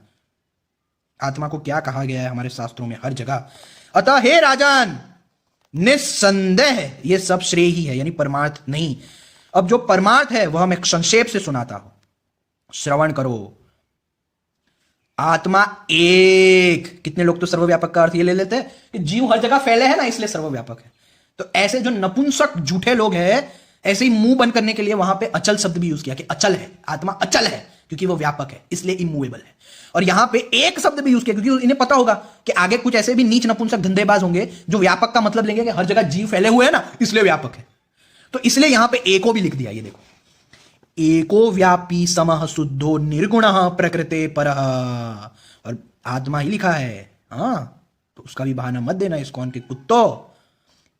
आत्मा को क्या कहा गया है हमारे शास्त्रों में हर जगह। अतः हे राजन, निस्संदेह ये सब श्रेय ही है, यानी परमार्थ नहीं। अब जो परमार्थ है वह मैं संक्षेप से सुनाता हूं, श्रवण करो। आत्मा एक। कितने लोग तो सर्वव्यापक का अर्थ ये ले लेते हैं कि जीव हर जगह फैले हैं ना, इसलिए सर्वव्यापक है। तो ऐसे जो नपुंसक झूठे लोग हैं, ऐसे ही मुंह बंद करने के लिए वहां पे अचल शब्द भी यूज किया कि अचल है, आत्मा अचल है क्योंकि वो व्यापक है, इसलिए इमूवेबल है। और यहां पे एक शब्द भी यूज किया क्योंकि इन्हें पता होगा कि आगे कुछ ऐसे भी नीच नपुंसक धंधेबाज होंगे जो व्यापक का मतलब लेंगे कि हर जगह जीव फैले हुए हैं ना, इसलिए व्यापक है। तो इसलिए यहां पे एको भी लिख दिया। ये देखो, एको व्यापी समः शुद्धो निर्गुणः प्रकृते परः, और आत्मा ही लिखा है। हाँ, तो उसका भी बहाना मत देना इस्कॉन के कुत्तों।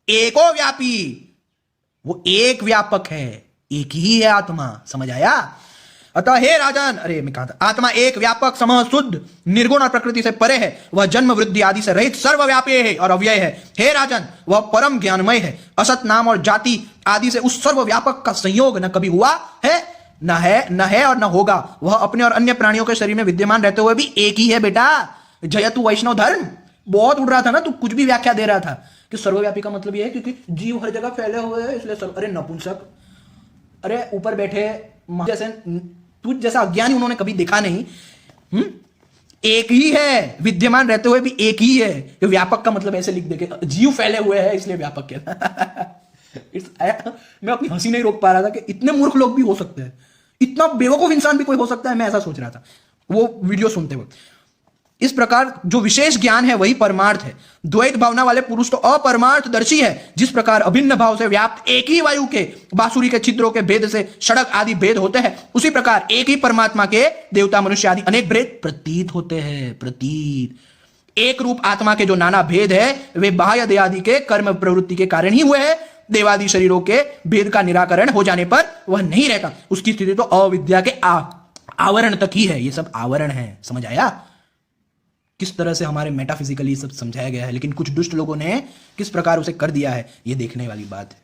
एको व्यापी, वो एक व्यापक है, एक ही है आत्मा। समझ आया? अतः हे राजन, अरे मैं कहा था, आत्मा एक व्यापक समः शुद्ध निर्गुण और प्रकृति से परे है। वह जन्म वृद्धि आदि से रहित सर्वव्यापी है और अव्यय है। हे राजन, वह परम ज्ञानमय है। असत नाम और जाति आदि से उस सर्वव्यापक का संयोग न कभी हुआ है, न है और न होगा। वह अपने और अन्य प्राणियों के शरीर में विद्यमान रहते हुए भी एक ही है। बेटा जयतु वैष्णव धर्म बहुत उड़ रहा था ना, तू कुछ भी व्याख्या दे रहा था कि सर्वव्यापी का मतलब यह है क्योंकि जीव हर जगह फैले हुए हैं इसलिए अरे नपुंसक, अरे ऊपर बैठे जैसे तुझ जैसा अज्ञानी उन्होंने कभी देखा नहीं। एक ही है, विद्यमान रहते हुए भी एक ही है। ये व्यापक का मतलब ऐसे लिख दे के जीव फैले हुए हैं इसलिए व्यापक है। मैं अपनी हंसी नहीं रोक पा रहा था कि इतने मूर्ख लोग भी हो सकते हैं, इतना बेवकूफ इंसान भी कोई हो सकता है। मैं ऐसा सोच रहा था वो वीडियो सुनते वक्त। इस प्रकार जो विशेष ज्ञान है वही परमार्थ है। द्वैत भावना वाले पुरुष तो अपरमार्थ दर्शी है। जिस प्रकार अभिन्न भाव से व्याप्त एक ही वायु के बांसुरी के छिद्रों के भेद से सड़क आदि भेद होते हैं, उसी प्रकार एक ही परमात्मा के देवता मनुष्य आदि अनेक भेद प्रतीत होते हैं। प्रतीत एक रूप आत्मा के जो नाना भेद है वे बाह्य देहादि के कर्म प्रवृत्ति के कारण ही हुए हैं। देवादि शरीरों के भेद का निराकरण हो जाने पर वह नहीं रहता। उसकी स्थिति तो अविद्या के आवरण तक ही है। ये सब आवरण है। समझ आया किस तरह से हमारे मेटाफिजिकली सब समझाया गया है, लेकिन कुछ दुष्ट लोगों ने किस प्रकार उसे कर दिया है, ये देखने वाली बात है।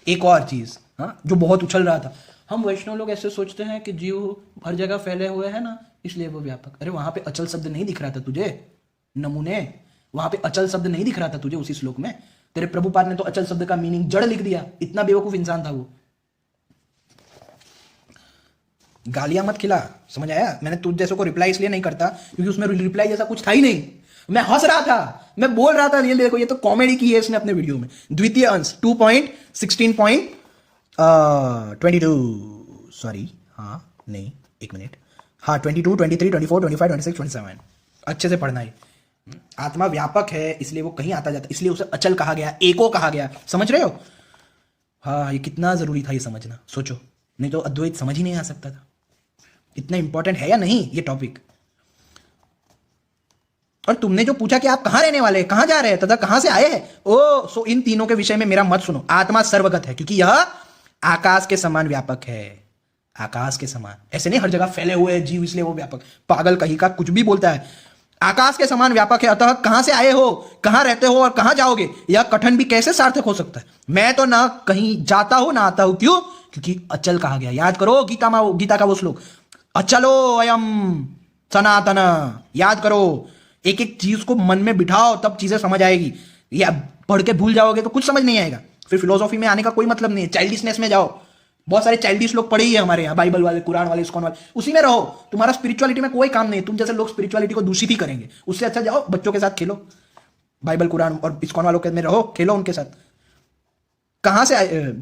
एक और चीज जो बहुत उछल रहा था, हम वैष्णव लोग ऐसे सोचते हैं कि जीव हर जगह फैले हुए हैं ना, इसलिए वो व्यापक। अरे वहां पे अचल शब्द नहीं दिख रहा था तुझे नमूने? वहां पे अचल शब्द नहीं दिख रहा था तुझे उसी श्लोक में? तेरे प्रभुपाद ने तो अचल शब्द का मीनिंग जड़ लिख दिया। इतना बेवकूफ इंसान था वो। गालियां मत खिला। समझ आया? मैंने तुझ जैसों को रिप्लाई इसलिए नहीं करता क्योंकि उसमें रिप्लाई जैसा कुछ था ही नहीं। मैं हंस रहा था, मैं बोल रहा था ये देखो ये तो कॉमेडी की है इसने अपने वीडियो में। द्वितीय अंश 2.16.22 सॉरी, हाँ नहीं एक मिनट, हाँ 22, 23, 24, 25, 26, 27 अच्छे से पढ़ना है। आत्मा व्यापक है इसलिए वो कहीं आता जाता, इसलिए उसे अचल कहा गया, एको कहा गया। समझ रहे हो? हाँ, ये कितना जरूरी था ये समझना, सोचो। नहीं तो अद्वैत समझ ही नहीं आ सकता था। इतना इंपॉर्टेंट है या नहीं ये टॉपिक? और तुमने जो पूछा कि आप कहां रहने वाले हैं, कहां जा रहे हैं तथा कहां से आए हैं, सो इन तीनों के विषय में मेरा मत सुनो। आत्मा सर्वगत है क्योंकि यह आकाश के समान व्यापक है। आकाश के समान, ऐसे नहीं हर जगह फैले हुए हैं जीव इसलिए वो व्यापक। पागल कहीं का कुछ भी बोलता है। आकाश के समान व्यापक है। अतः कहां से आए हो, कहां रहते हो और कहां जाओगे, यह कथन भी कैसे सार्थक हो सकता है? मैं तो ना कहीं जाता हूं ना आता हूं। क्यों? क्योंकि अचल कहा गया। याद करो गीता का वो श्लोक, अचलो अयम सनातन। याद करो, एक एक चीज को मन में बिठाओ तब चीजें समझ आएगी। या पढ़ के भूल जाओगे तो कुछ समझ नहीं आएगा। फिर फिलोसॉफी में आने का कोई मतलब नहीं है। चाइल्डिशनेस में जाओ। बहुत सारे चाइल्डिश लोग पढ़े ही है हमारे यहाँ, बाइबल वाले, कुरान वाले, इस्कॉन वाले, उसी में रहो। तुम्हारा स्पिरिचुअलिटी में कोई काम नहीं है। तुम जैसे लोग स्पिरिचुअलिटी को दूषित ही करेंगे। उससे अच्छा जाओ बच्चों के साथ खेलो, बाइबल कुरान और इस्कॉन वालों के में रहो, खेलो उनके साथ। कहां से आए?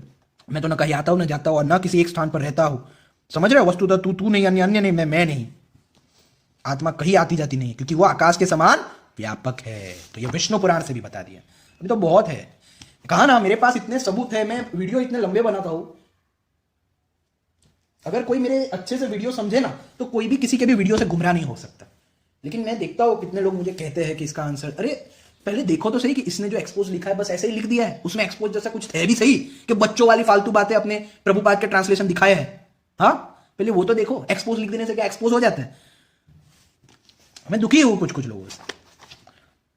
मैं तो ना कहीं आता हूं ना जाता हूं और ना किसी एक स्थान पर रहता हूं। समझ रहे हो? वस्तुतः तू नहीं, अन्य नहीं, मैं नहीं। आत्मा कहीं आती जाती नहीं क्योंकि वो आकाश के समान व्यापक है। तो ये विष्णु पुराण से भी बता दिया। अभी तो बहुत है, कहा ना मेरे पास इतने सबूत है। मैं वीडियो इतने लंबे बनाता हूं, अगर कोई मेरे अच्छे से वीडियो समझे ना तो कोई भी किसी के भी वीडियो से गुमराह नहीं हो सकता। लेकिन मैं देखता हूं कितने लोग मुझे कहते हैं कि इसका आंसर, अरे पहले देखो तो सही कि इसने जो एक्सपोज लिखा है बस ऐसे ही लिख दिया है, उसमें एक्सपोज जैसा कुछ है भी सही कि बच्चों वाली फालतू बातें अपने प्रभुपाद के ट्रांसलेशन दिखाए हैं। हाँ, पहले वो तो देखो, एक्सपोज लिख देने से क्या एक्सपोज हो जाता है? मैं दुखी हूं कुछ कुछ लोगों से,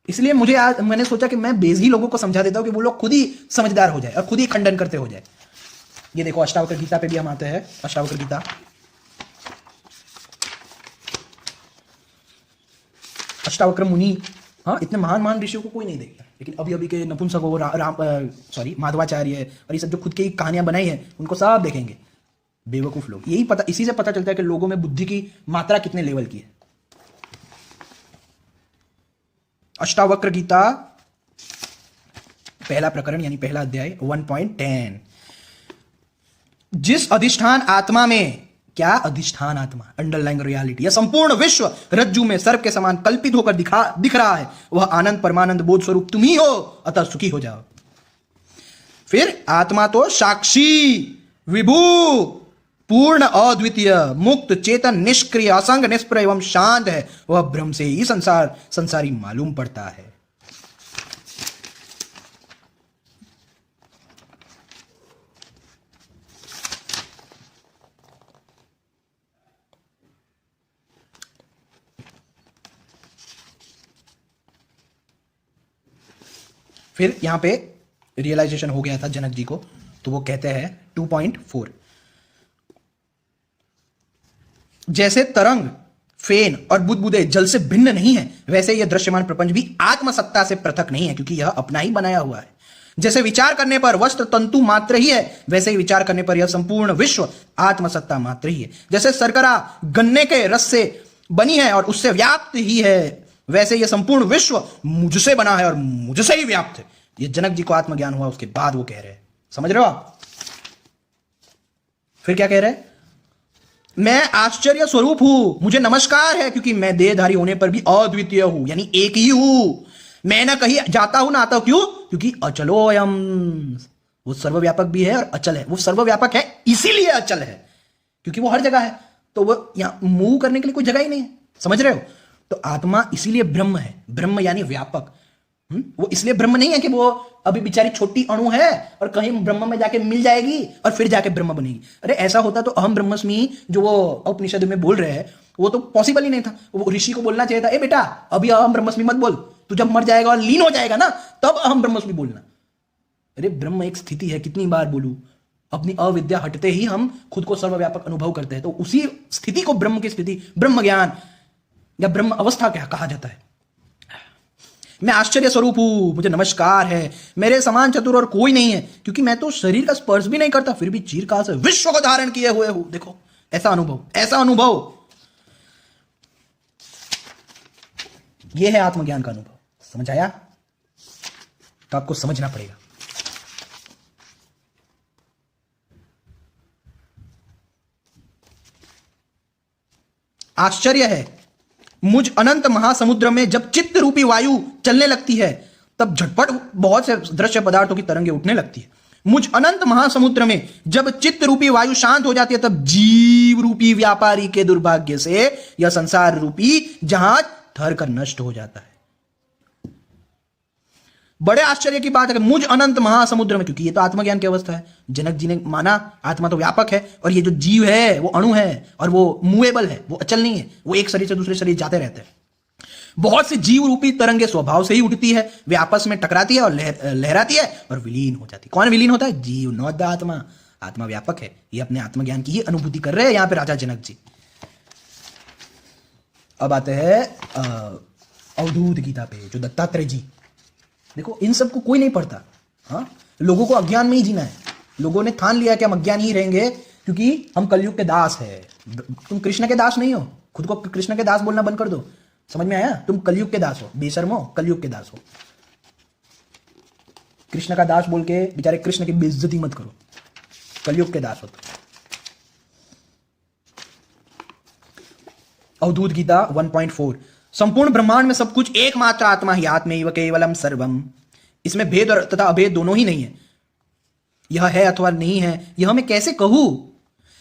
इसलिए मुझे आज मैंने सोचा कि मैं बेजी लोगों को समझा देता हूं कि वो लोग खुद ही समझदार हो जाए और खुद ही खंडन करते हो जाए। ये देखो, अष्टावक्र गीता पे भी हम आते हैं। अष्टावक्र गीता, अष्टावक्र मुनि, हाँ, इतने महान महान ऋषियों को कोई नहीं देखता, लेकिन अभी अभी के नपुंसकों, माधवाचार्य और ये सब जो खुद की कहानियां बनाई है, उनको सब देखेंगे। बेवकूफ लोग। यही पता, इसी से पता चलता है कि लोगों में बुद्धि की मात्रा कितने लेवल की है। अष्टावक्र गीता पहला प्रकरण यानी पहला अध्याय 1.10। जिस अधिष्ठान आत्मा में, क्या अधिष्ठान आत्मा, अंडरलाइंग रियलिटी, यह संपूर्ण विश्व रज्जु में सर्प के समान कल्पित होकर दिख रहा है, वह आनंद परमानंद बोध स्वरूप तुम ही हो, अतः सुखी हो जाओ। फिर आत्मा तो साक्षी, विभू, पूर्ण, अद्वितीय, मुक्त, चेतन, निष्क्रिय, असंग, निष्प्रय एवं शांत है। वह ब्रह्म से ही संसारी मालूम पड़ता है। फिर यहां पे रियलाइजेशन हो गया था जनक जी को, तो वो कहते हैं 2.4, जैसे तरंग, फेन और बुदबुदे जल से भिन्न नहीं है, वैसे यह दृश्यमान प्रपंच भी आत्मसत्ता से पृथक नहीं है, क्योंकि यह अपना ही बनाया हुआ है। जैसे विचार करने पर वस्त्र तंतु मात्र ही है, वैसे ही विचार करने पर यह संपूर्ण विश्व आत्मसत्ता मात्र ही है। जैसे शर्करा गन्ने के रस से बनी है और उससे व्याप्त ही है, वैसे यह संपूर्ण विश्व मुझसे बना है और मुझसे ही व्याप्त है। ये जनक जी को आत्मज्ञान हुआ, उसके बाद वो कह रहे हैं, समझ रहे हो आप? फिर क्या कह रहे हैं? मैं आश्चर्य स्वरूप हूं, मुझे नमस्कार है, क्योंकि मैं देहधारी होने पर भी अद्वितीय हूं, यानी एक ही हूं। मैं ना कहीं जाता हूं ना आता हूं, क्यों? क्योंकि अचलो अयम, वो सर्वव्यापक भी है और अचल है। वो सर्वव्यापक है इसीलिए अचल है, क्योंकि वो हर जगह है, तो वो यहां मूव करने के लिए कोई जगह ही नहीं है, समझ रहे हो? तो आत्मा इसीलिए ब्रह्म है, ब्रह्म यानी व्यापक। वो इसलिए ब्रह्म नहीं है कि वो अभी बेचारी छोटी अणु है और कहीं ब्रह्म में जाके मिल जाएगी और फिर जाके ब्रह्म बनेगी। अरे ऐसा होता तो अहम ब्रह्मस्मि जो वो उपनिषद में बोल रहे हैं, वो तो पॉसिबल ही नहीं था। वो ऋषि को बोलना चाहिए था, ए बेटा अभी अहम ब्रह्मस्मि मत बोल, तू जब मर जाएगा और लीन हो जाएगा ना, तब अहम ब्रह्मस्मि बोलना। अरे ब्रह्म एक स्थिति है, कितनी बार बोलूं, अपनी अविद्या हटते ही हम खुद को सर्वव्यापक अनुभव करते हैं, तो उसी स्थिति को ब्रह्म की स्थिति, ब्रह्म ज्ञान या ब्रह्म अवस्था क्या कहा जाता है। मैं आश्चर्य स्वरूप हूं, मुझे नमस्कार है, मेरे समान चतुर और कोई नहीं है, क्योंकि मैं तो शरीर का स्पर्श भी नहीं करता, फिर भी चिरकाल से विश्व को धारण किए हुए हूं। देखो ऐसा अनुभव, ऐसा अनुभव, यह है आत्मज्ञान का अनुभव। समझ आया? तो आपको समझना पड़ेगा। आश्चर्य है, मुझ अनंत महासमुद्र में जब चित्त रूपी वायु चलने लगती है, तब झटपट बहुत से दृश्य पदार्थों की तरंगें उठने लगती है। मुझ अनंत महासमुद्र में जब चित्त रूपी वायु शांत हो जाती है, तब जीव रूपी व्यापारी के दुर्भाग्य से यह संसार रूपी जहाज थर कर नष्ट हो जाता है। बड़े आश्चर्य की बात है कि मुझ अनंत महासमुद्र में, क्योंकि ये तो आत्मज्ञान की अवस्था है, जनक जी ने माना आत्मा तो व्यापक है और ये जो जीव है वो अणु है और वो मूवेबल है, वो अचल नहीं है, वो एक शरीर से दूसरे शरीर जाते रहते हैं। बहुत सी जीव रूपी तरंगे स्वभाव से ही उठती है, वे आपस में टकराती है और लहराती है और विलीन हो जाती है। कौन विलीन होता है? जीव, नॉट द आत्मा। आत्मा व्यापक है, ये अपने आत्मज्ञान की ही अनुभूति कर रहे हैं यहां पे राजा जनक जी। अब आते हैं अवधूत गीता पे, जो दत्तात्रेय जी, देखो इन सब को कोई नहीं पढ़ता। हाँ, लोगों को अज्ञान में ही जीना है। लोगों ने ठान लिया कि हम अज्ञान ही रहेंगे क्योंकि हम कलयुग के दास है। तुम कृष्ण के दास नहीं हो, खुद को कृष्ण के दास बोलना बंद कर दो। समझ में आया? तुम कलयुग के दास हो, बेशर्मो, कलयुग के दास हो। कृष्ण का दास बोल के बेचारे कृष्ण की बेइज्जती मत करो, कलयुग के दास हो। अवधूत गीता 1.4, संपूर्ण ब्रह्मांड में सब कुछ एकमात्र आत्मा ही, आत्मैव केवलम सर्वम। इसमें भेद और तथा अभेद दोनों ही नहीं है। यह है अथवा नहीं है, यह मैं कैसे कहूं?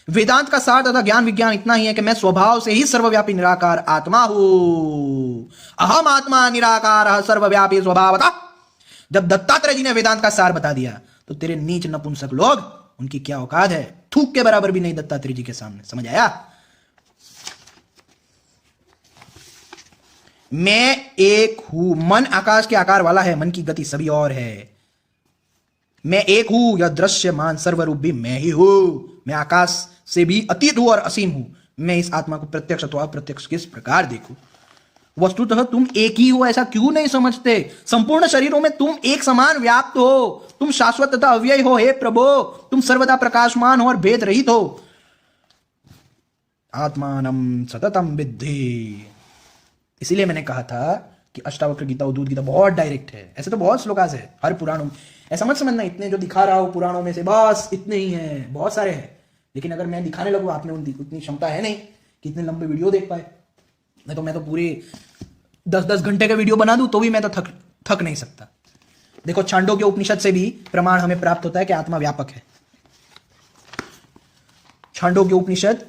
वेदांत का सार तथा ज्ञान विज्ञान इतना ही है कि मैं स्वभाव से ही सर्वव्यापी निराकार आत्मा हूं। अहम आत्मा निराकार सर्वव्यापी स्वभावतः। जब दत्तात्रेय जी ने वेदांत का सार बता दिया तो तेरे नीच नपुंसक लोग, उनकी क्या औकात है, थूक के बराबर भी नहीं दत्तात्रेय जी के सामने। समझ आया? मैं एक हूं। मन आकाश के आकार वाला है, मन की गति सभी और है। मैं एक हूं, यह दृश्यमान सर्वरूप भी मैं ही हूं। मैं आकाश से भी अतीत हूं और असीम हूं। मैं इस आत्मा को प्रत्यक्ष अथवा अप्रत्यक्ष किस प्रकार देखूं? वस्तुतः तुम एक ही हो, ऐसा क्यों नहीं समझते? संपूर्ण शरीरों में तुम एक समान व्याप्त हो। तुम शाश्वत तथा अव्यय हो। हे प्रभो, तुम सर्वदा प्रकाशमान हो और भेद रहित हो। आत्मानम सततम विद्धि। इसीलिए मैंने कहा था कि अष्टावक्र गीता, उद्धव गीता बहुत डायरेक्ट है। ऐसे तो बहुत श्लोकास है हर पुराणों में। ऐसा मत समझना इतने जो दिखा रहा हो पुराणों में से बस इतने ही हैं, बहुत सारे हैं। लेकिन अगर मैं दिखाने लगूँ, आप में उतनी क्षमता है नहीं कि इतने लंबे वीडियो देख पाए। नहीं तो मैं तो पूरे 10-10 घंटे का वीडियो बना दूं तो भी मैं तो थक नहीं सकता। देखो, छांदोग्य उपनिषद से भी प्रमाण हमें प्राप्त होता है कि आत्मा व्यापक है। छांदोग्य उपनिषद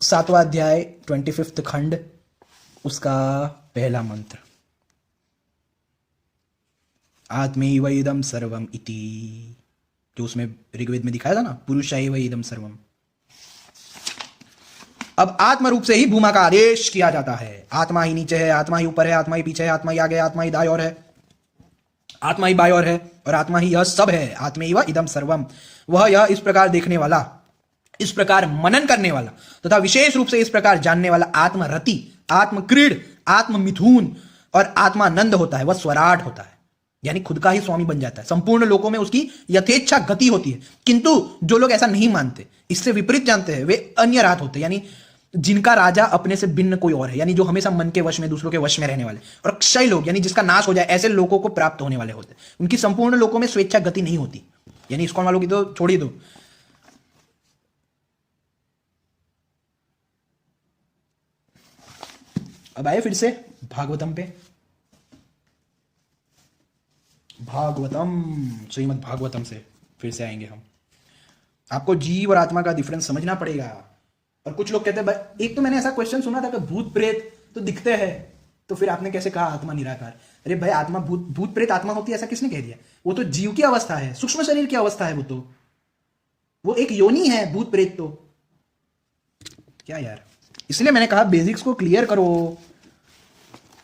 7वां अध्याय 25वां खंड, उसका पहला मंत्र, आत्मैव इदं सर्वम इति, जो उसमें ऋग्वेद में दिखाया था ना, पुरुषैव इदं सर्वम। अब आत्म रूप से ही भूमा का आदेश किया जाता है। आत्मा ही नीचे है, आत्मा ही ऊपर है, आत्मा ही पीछे है, आत्मा ही आगे है, आत्मा ही दाईं ओर है, आत्मा ही बाईं ओर है और आत्मा ही यह सब है। आत्मैव इदं सर्वम। वह यह इस प्रकार देखने वाला, इस प्रकार मनन करने वाला तथा विशेष रूप से इस प्रकार जानने वाला आत्मरति, आत्मक्रीड, आत्ममिथुन और आत्मानंद होता है। वह स्वराट होता है, यानी खुद का ही स्वामी बन जाता है। संपूर्ण लोकों में उसकी यथेच्छा गति होती है। किंतु जो लोग ऐसा नहीं मानते, इससे विपरीत जानते हैं, वे अन्य रात होते हैं, यानी जिनका राजा अपने से भिन्न कोई और है, यानी जो हमेशा मन के वश में, दूसरों के वश में रहने वाले। और क्षय लोग, यानी जिसका नाश हो जाए, ऐसे लोगों को प्राप्त होने वाले होते हैं। उनकी संपूर्ण लोकों में स्वेच्छा गति नहीं होती। यानी इस्कॉन वालों की तो छोड़ ही दो। अब आए फिर से भागवतम पे। भागवतम, श्रीमद् भागवतम से फिर से आएंगे हम। आपको जीव और आत्मा का डिफरेंस समझना पड़ेगा। और कुछ लोग कहते हैं भाई, एक तो मैंने ऐसा क्वेश्चन सुना था कि भूत प्रेत तो दिखते हैं, तो फिर आपने कैसे कहा आत्मा निराकार? अरे भाई, आत्मा भूत प्रेत आत्मा होती है ऐसा किसने कह दिया? वो तो जीव की अवस्था है, सूक्ष्म शरीर की अवस्था है। वो एक योनि है भूत प्रेत तो। क्या यार, इसलिए मैंने कहा बेसिक्स को क्लियर करो।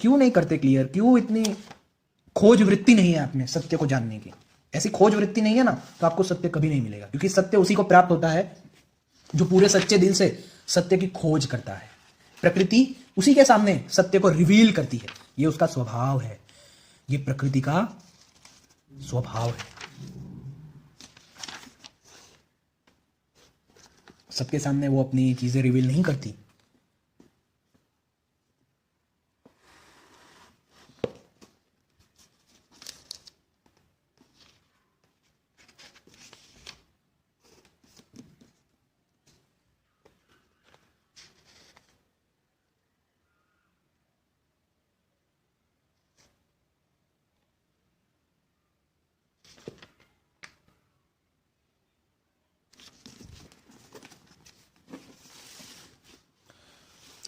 क्यों नहीं करते क्लियर? क्यों इतनी खोज वृत्ति नहीं है आप में सत्य को जानने की? ऐसी खोज वृत्ति नहीं है ना, तो आपको सत्य कभी नहीं मिलेगा। क्योंकि सत्य उसी को प्राप्त होता है जो पूरे सच्चे दिल से सत्य की खोज करता है। प्रकृति उसी के सामने सत्य को रिवील करती है। ये उसका स्वभाव है, ये प्रकृति का स्वभाव है। सबके सामने वो अपनी चीजें रिवील नहीं करती।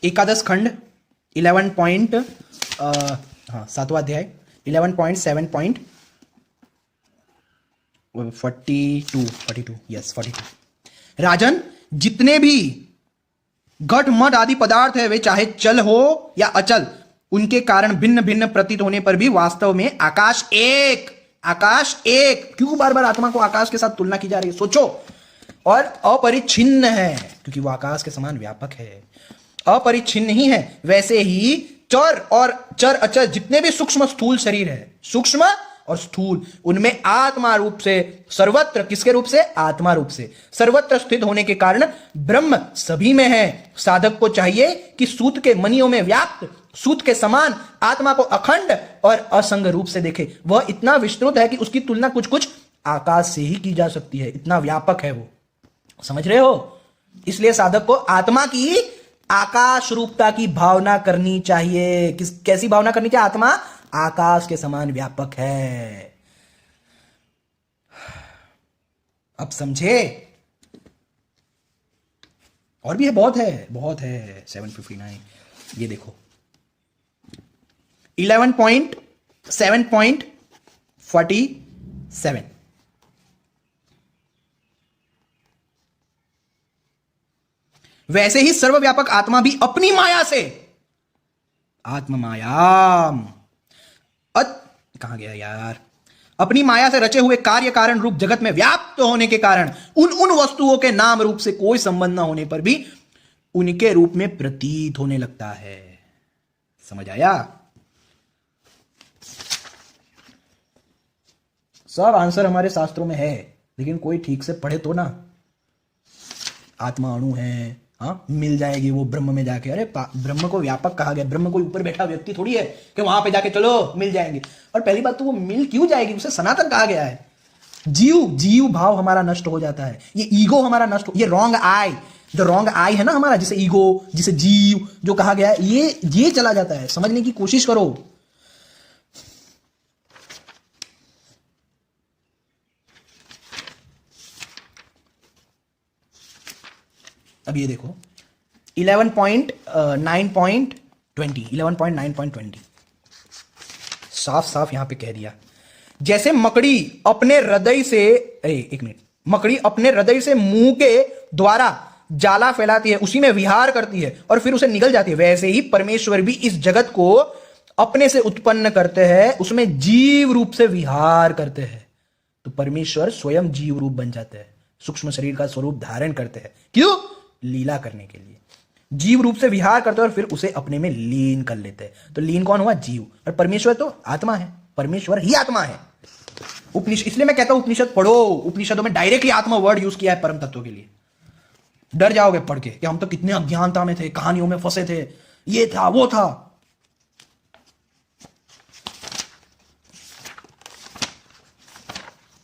एकादश खंड 11 पॉइंट, हाँ 7वां अध्याय 11.7.42 यस 42। राजन, जितने भी घट मठ आदि पदार्थ है, वे चाहे चल हो या अचल, उनके कारण भिन्न भिन्न प्रतीत होने पर भी वास्तव में आकाश एक। आकाश एक। क्यों बार बार आत्मा को आकाश के साथ तुलना की जा रही है? सोचो। और अपरिच्छिन्न है, क्योंकि वो आकाश के समान व्यापक है। अपरिच्छिन्न ही है। वैसे ही चर और चर अचर जितने भी सूक्ष्म स्थूल शरीर है, सूक्ष्म और स्थूल, उनमें आत्मा रूप से सर्वत्र, किसके रूप से? आत्मा रूप से सर्वत्र स्थित होने के कारण ब्रह्म सभी में है। साधक को चाहिए कि सूत के मणियों में व्याप्त, सूत के समान आत्मा को अखंड और असंग रूप से देखे। वह इतना विस्तृत है कि उसकी तुलना कुछ कुछ आकाश से ही की जा सकती है। इतना व्यापक है वो। समझ रहे हो? इसलिए साधक को आत्मा की आकाश रूपता की भावना करनी चाहिए। कैसी भावना करनी चाहिए? आत्मा आकाश के समान व्यापक है। अब समझे? और भी है, बहुत है, बहुत है। 759, ये देखो 11.7.47। वैसे ही सर्वव्यापक आत्मा भी अपनी माया से, आत्म मायाम, कहां गया यार, अपनी माया से रचे हुए कार्य कारण रूप जगत में व्याप्त होने के कारण उन उन वस्तुओं के नाम रूप से कोई संबंध न होने पर भी उनके रूप में प्रतीत होने लगता है। समझ आया? सब आंसर हमारे शास्त्रों में है, लेकिन कोई ठीक से पढ़े तो ना। आत्मा अणु है, हाँ, मिल जाएगी वो ब्रह्म में जाके। अरे ब्रह्म को व्यापक कहा गया, ब्रह्म कोई ऊपर बैठा व्यक्ति थोड़ी है कि वहां पे जाके चलो मिल जाएंगे। और पहली बात तो वो मिल क्यों जाएगी, उसे सनातन कहा गया है। जीव जीव भाव हमारा नष्ट हो जाता है, ये ईगो हमारा नष्ट, ये रॉन्ग आई, जो रॉन्ग आई है ना हमारा, जिसे ईगो, जिसे जीव जो कहा गया है, ये चला जाता है। समझने की कोशिश करो। अब ये देखो 11.9.20 साफ साफ यहां पे कह दिया, जैसे मकड़ी अपने हृदय से, एक मिनट, मकड़ी अपने हृदय से मुंह के द्वारा जाला फैलाती है, उसी में विहार करती है और फिर उसे निगल जाती है, वैसे ही परमेश्वर भी इस जगत को अपने से उत्पन्न करते हैं, उसमें जीव रूप से विहार करते हैं। तो परमेश्वर स्वयं जीव रूप बन जाते हैं, सूक्ष्म शरीर का स्वरूप धारण करते हैं। क्यों? लीला करने के लिए जीव रूप से विहार करते हैं और फिर उसे अपने में लीन कर लेते हैं। तो लीन कौन हुआ? जीव। और परमेश्वर तो आत्मा है, परमेश्वर ही आत्मा है। उपनिषद, इसलिए मैं कहता हूं उपनिषद पढ़ो। उपनिषदों में डायरेक्टली आत्मा वर्ड यूज किया है परम तत्व के लिए। डर जाओगे पढ़ के कि हम तो कितने अज्ञानता में थे, कहानियों में फंसे थे, ये था वो था।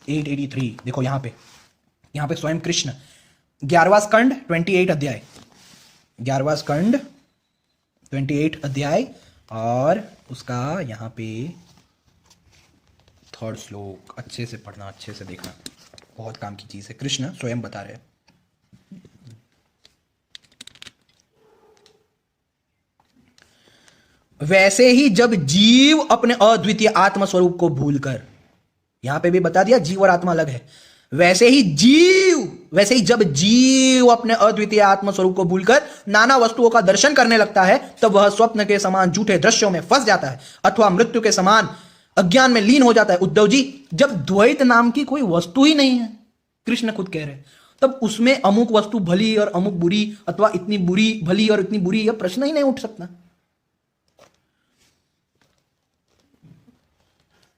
एट 83 देखो, यहां पे स्वयं कृष्ण 11वां स्कंड 28 अध्याय, 11वां स्कंड 28 अध्याय, और उसका यहां पे 3rd श्लोक। अच्छे से पढ़ना, अच्छे से देखना, बहुत काम की चीज है। कृष्ण स्वयं बता रहे हैं, वैसे ही जब जीव अपने अद्वितीय आत्म स्वरूप को भूलकर, यहां पे भी बता दिया जीव और आत्मा अलग है, वैसे ही जब जीव अपने अद्वितीय आत्म स्वरूप को भूलकर नाना वस्तुओं का दर्शन करने लगता है, तब वह स्वप्न के समान झूठे दृश्यों में फंस जाता है अथवा मृत्यु के समान अज्ञान में लीन हो जाता है। उद्धव जी, जब द्वैत नाम की कोई वस्तु ही नहीं है, कृष्ण खुद कह रहे हैं, तब उसमें अमुक वस्तु भली और अमुक बुरी, अथवा इतनी बुरी भली और इतनी बुरी, यह प्रश्न ही नहीं उठ सकता।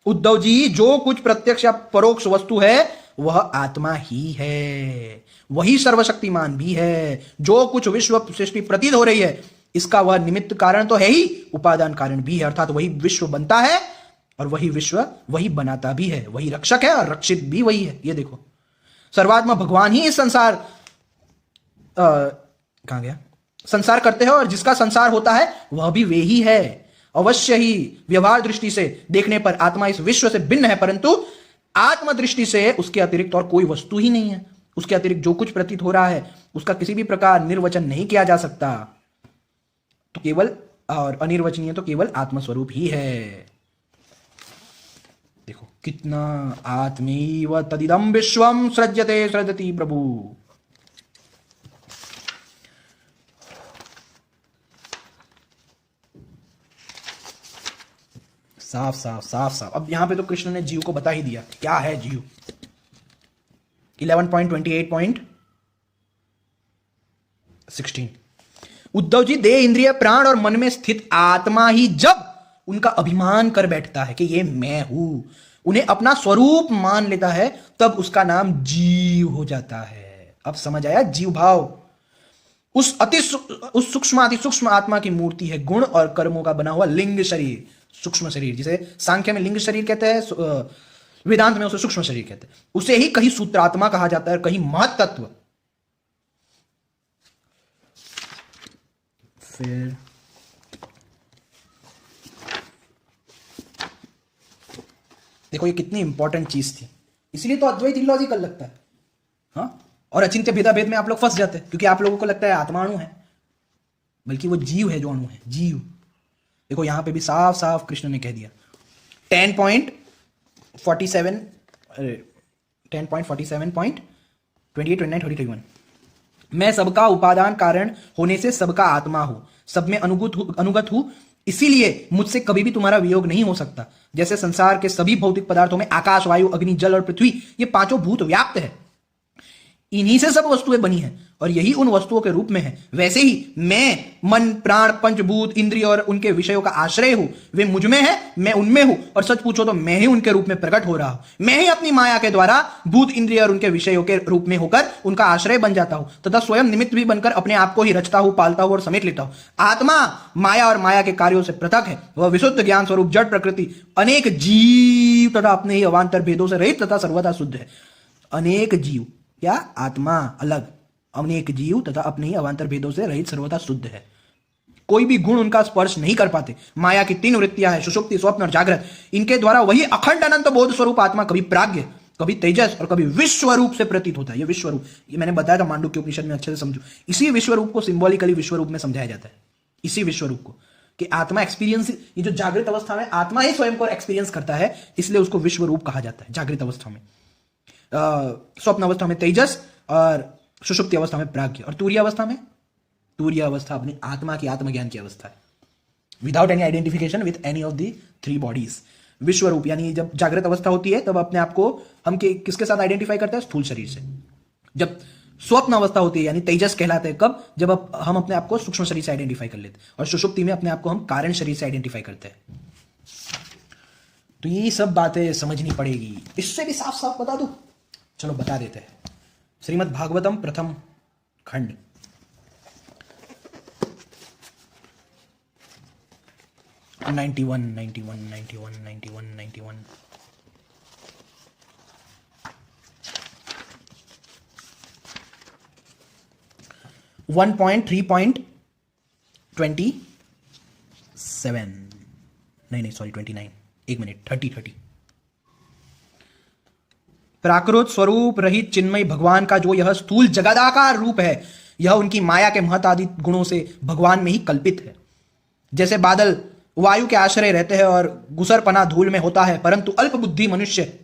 उद्धव जी, जो कुछ प्रत्यक्ष या परोक्ष वस्तु है वह आत्मा ही है, वही सर्वशक्तिमान भी है। जो कुछ विश्व सृष्टि प्रतीत हो रही है, इसका वह निमित्त कारण तो है ही, उपादान कारण भी है। अर्थात वही विश्व बनता है और वही विश्व वही बनाता भी है, वही रक्षक है और रक्षित भी वही है। ये देखो, सर्वात्मा भगवान ही इस संसार कहां गया, संसार करते हैं, और जिसका संसार होता है वह भी वे ही है। अवश्य ही व्यवहार दृष्टि से देखने पर आत्मा इस विश्व से भिन्न है, परंतु आत्म दृष्टि से उसके अतिरिक्त और कोई वस्तु ही नहीं है। उसके अतिरिक्त जो कुछ प्रतीत हो रहा है उसका किसी भी प्रकार निर्वचन नहीं किया जा सकता। तो केवल, और अनिर्वचनीय तो केवल आत्मस्वरूप ही है। देखो कितना, आत्मैव तदिदं विश्वम सृज्यते सृजति प्रभु। साफ साफ साफ साफ। अब यहां पे तो कृष्ण ने जीव को बता ही दिया क्या है जीव। 11.28.16 उद्धव जी, देह, इंद्रिय, प्राण और मन में स्थित आत्मा ही जब उनका अभिमान कर बैठता है कि ये मैं हूं, उन्हें अपना स्वरूप मान लेता है, तब उसका नाम जीव हो जाता है। अब समझ आया? जीव भाव उस अति सूक्ष्म आत्मा की मूर्ति है, गुण और कर्मों का बना हुआ लिंग शरीर, सूक्ष्म शरीर, जिसे सांख्य में लिंग शरीर कहते हैं, वेदांत में उसे सूक्ष्म शरीर कहते हैं। उसे ही कहीं सूत्रात्मा कहा जाता है, कहीं महत्त्व। फिर देखो ये कितनी इंपॉर्टेंट चीज थी, इसलिए तो अद्वैत इलॉजिकल लगता है। और अचिंत्य भेदाभेद में आप लोग फंस जाते हैं, क्योंकि आप लोगों को लगता है आत्मा अणु है, बल्कि वो जीव है जो अणु है, जीव। देखो यहां पे भी साफ साफ कृष्ण ने कह दिया 10.47 10.47.28 29 30 31, मैं सबका उपादान कारण होने से सबका आत्मा हूं, सब में अनुगत हूं, इसीलिए मुझसे कभी भी तुम्हारा वियोग नहीं हो सकता। जैसे संसार के सभी भौतिक पदार्थों में आकाश, वायु, अग्नि, जल और पृथ्वी ये पांचों भूत व्याप्त है, इन्हीं से सब वस्तुएं बनी हैं और यही उन वस्तुओं के रूप में है, वैसे ही मैं मन, प्राण, पंचभूत, इंद्रिय और उनके विषयों का आश्रय हूं। वे मुझ में है, मैं उनमें हूं, और सच पूछो तो मैं ही उनके रूप में प्रकट हो रहा हूं। मैं ही अपनी माया के द्वारा भूत, इंद्रिय और उनके विषयों के रूप में होकर उनका आश्रय बन जाता हूं तथा स्वयं निमित्त भी बनकर अपने आप को ही रचता हूं, पालता हूं और समेट लेता हूं। आत्मा माया और माया के कार्यों से पृथक है, वह विशुद्ध ज्ञान स्वरूप जड़ प्रकृति, अनेक जीव तथा अपने ही अवान्तर भेदों से रहित तथा सर्वथा शुद्ध है। अनेक जीव, क्या? आत्मा अलग, अनेक जीव तथा अपने ही अवान्तर भेदों से रहित सर्वथा शुद्ध है। कोई भी गुण उनका स्पर्श नहीं कर पाते। माया की तीन वृत्तियां हैं, सुषुप्ति, स्वप्न और जागृत। इनके द्वारा वही अखंड अनंत बोध स्वरूप आत्मा कभी प्राज्ञ, कभी तेजस और कभी विश्व रूप से प्रतीत होता है। ये विश्व रूप, ये मैंने बताया था मांडुक्य उपनिषद में, अच्छे से समझो। इसी विश्व रूप को सिंबॉलिकली विश्व रूप में समझाया जाता है, इसी विश्व रूप को, कि आत्मा एक्सपीरियंस, ये जो जागृत अवस्था में आत्मा ही स्वयं को एक्सपीरियंस करता है, इसलिए उसको विश्व रूप कहा जाता है। जागृत अवस्था में, स्वप्न अवस्था में तेजस और सुषुप्ति अवस्था में प्राज्ञ, और तुरीय अवस्था में, तुरीय अवस्था अपनी आत्मा की आत्मज्ञान की अवस्था है, without any identification with any of the three bodies. विश्व रूप यानी जब जागृत अवस्था होती है तब अपने आप को हम किसके साथ आइडेंटिफाई करते हैं? स्थूल शरीर से। जब स्वप्न अवस्था होती है यानी तेजस कहलाते हैं कब? जब हम अपने आप को सूक्ष्म शरीर से आइडेंटिफाई कर लेते हैं, और सुषुप्ति में अपने आप को हम कारण शरीर से आइडेंटिफाई करते हैं। तो ये सब बातें समझनी पड़ेगी। इससे भी साफ साफ बता दूं, चलो बता देते हैं। श्रीमद् भागवतम प्रथम खंड, नाइन्टी वन 1.3.27, नहीं सॉरी 29, एक मिनट, 30 प्राकृत स्वरूप रहित चिन्मय भगवान का जो यह स्थूल जगदाकार रूप है, यह उनकी माया के महत आदि गुणों से भगवान में ही कल्पित है। जैसे बादल वायु के आश्रय रहते हैं और गुसरपना धूल में होता है, परंतु अल्प बुद्धि मनुष्य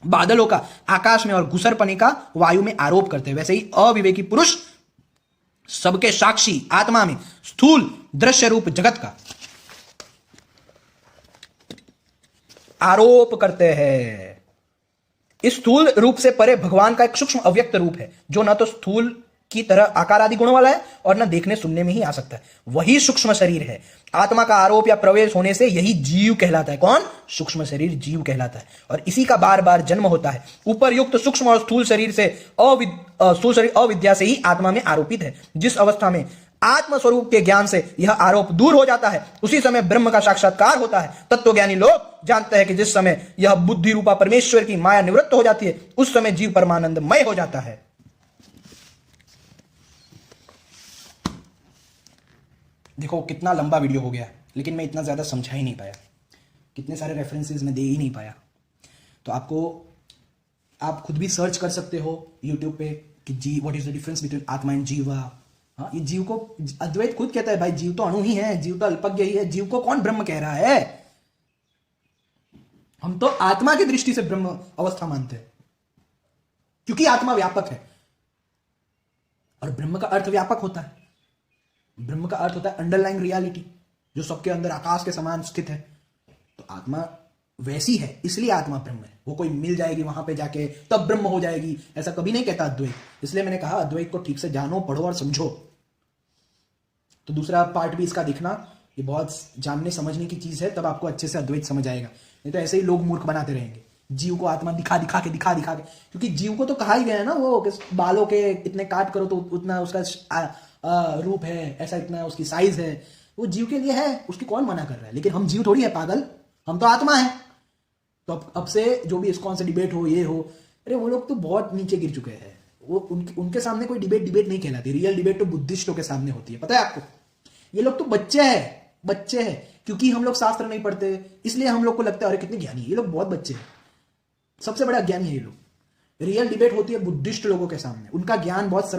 बादलों का आकाश में और गुसरपने का वायु में आरोप करते हैं, वैसे ही अविवेकी पुरुष सबके साक्षी आत्मा में स्थूल दृश्य रूप जगत का आरोप करते हैं। इस स्थूल रूप से परे भगवान का एक सूक्ष्म अव्यक्त रूप है, जो न तो स्थूल की तरह आकार आदि गुणों वाला है और न देखने सुनने में ही आ सकता है, वही सूक्ष्म शरीर है। आत्मा का आरोप या प्रवेश होने से यही जीव कहलाता है। कौन? सूक्ष्म शरीर जीव कहलाता है, और इसी का बार बार जन्म होता है। ऊपर युक्त सूक्ष्म और स्थूल शरीर से स्थूल शरीर अविद्या से ही आत्मा में आरोपित है। जिस अवस्था में आत्म स्वरूप के ज्ञान से यह आरोप दूर हो जाता है, उसी समय ब्रह्म का साक्षात्कार होता है। तत्वज्ञानी लोग जानते हैं कि जिस समय यह बुद्धि रूपा परमेश्वर की माया निवृत्त हो जाती है, उस समय जीव परमानंदमय हो जाता है। देखो कितना लंबा वीडियो हो गया, लेकिन मैं इतना ज्यादा समझा ही नहीं पाया, कितने सारे रेफरेंसेस मैं दे ही नहीं पाया। तो आप खुद भी सर्च कर सकते हो यूट्यूब पे कि जी what is the difference between atma and jiva. हाँ, ये जीव को अद्वैत खुद कहता है, भाई जीव तो अणु ही है, जीव तो अल्पज्ञ ही है, जीव को कौन ब्रह्म कह रहा है? हम तो आत्मा की दृष्टि से ब्रह्म अवस्था मानते हैं, क्योंकि आत्मा व्यापक है और ब्रह्म का अर्थ व्यापक होता है। ब्रह्म का अर्थ होता है अंडरलाइंग रियलिटी, जो सबके अंदर आकाश के समान स्थित है। तो आत्मा वैसी है, इसलिए आत्मा ब्रह्म है। वो कोई मिल जाएगी वहां पे जाके तब ब्रह्म हो जाएगी, ऐसा कभी नहीं कहता अद्वैत। इसलिए मैंने कहा अद्वैत को ठीक से जानो, पढ़ो और समझो। तो दूसरा पार्ट भी इसका दिखना, ये बहुत जानने समझने की चीज है, तब आपको अच्छे से अद्वैत समझ आएगा। नहीं तो ऐसे ही लोग मूर्ख बनाते रहेंगे, जीव को आत्मा दिखा दिखा के, क्योंकि जीव को तो कहा ही गया है ना, वो बालों के इतने काट करो तो उतना उसका रूप है, ऐसा इतना उसकी साइज है, वो जीव के लिए है, उसकी कौन मना कर रहा है? लेकिन हम जीव थोड़ी है पागल, हम तो आत्मा है। तो अब से जो भी इस्कॉन से डिबेट हो, ये हो, अरे वो लोग तो बहुत नीचे गिर चुके हैं। वो उनके सामने कोई डिबेट नहीं कहलाती। रियल डिबेट तो बुद्धिस्टों के सामने होती है, पता है आपको। ये लोग तो बच्चे हैं, क्योंकि हम लोग शास्त्र नहीं पढ़ते, इसलिए हम लोग को लगता है अरे कितने ज्ञानी, ये लोग बहुत बच्चे हैं, सबसे बड़ा ज्ञानी है ये लोग। रियल डिबेट होती है बुद्धिस्ट लोगों के सामने, उनका ज्ञान बहुत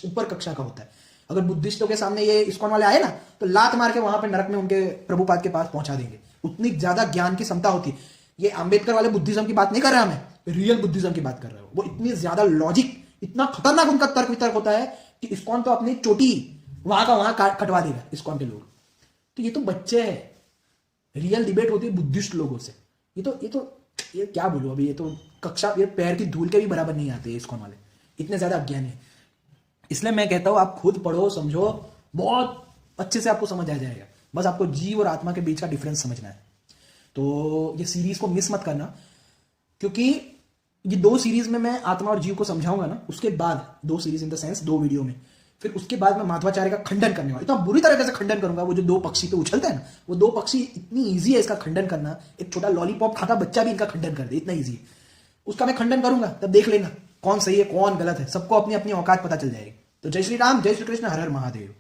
ऊपर कक्षा का होता है। अगर बुद्धिस्टों के सामने ये इस्कॉन वाले आए ना, तो लात मार के वहां पे नरक में उनके प्रभुपाद के पास पहुंचा देंगे, उतनी ज्यादा ज्ञान की क्षमता होती है। ये अंबेडकर वाले बुद्धिज्म की बात नहीं कर रहा मैं, रियल बुद्धिज्म की बात कर रहा हूं। वो इतनी ज्यादा लॉजिक, इतना खतरनाक उनका तर्क वितर्क होता है कि इस्कॉन तो अपनी चोटी वहां का वहां कटवा देगा इस्कॉन के लोग। तो ये तो बच्चे हैं, रियल डिबेट होती है बुद्धिस्ट लोगों से। ये क्या बोलूं अभी, ये तो कक्षा, ये पैर की धूल के भी बराबर नहीं आते इस्कॉन वाले, इतने ज्यादा अज्ञानी है। इसलिए मैं कहता हूं आप खुद पढ़ो, समझो, बहुत अच्छे से आपको समझ आ जाएगा। बस आपको जीव और आत्मा के बीच का डिफरेंस समझना है। तो ये सीरीज को मिस मत करना, क्योंकि ये 2 सीरीज में मैं आत्मा और जीव को समझाऊंगा ना, उसके बाद 2 series in the sense 2 video में, फिर उसके बाद मैं माध्वाचार्य का खंडन करने वाला, इतना बुरी तरीके से खंडन करूंगा। वो जो 2 पक्षी पे उछलता है ना, वो 2 पक्षी इतनी ईजी है इसका खंडन करना, एक छोटा लॉलीपॉप खाता बच्चा भी इनका खंडन कर दे, इतना ईजी है। उसका मैं खंडन करूंगा, तब देख लेना कौन सही है कौन गलत है, सबको अपनी अपनी औकात पता चल जाएगी। तो जय श्री राम, जय श्री कृष्ण, हर हर महादेव।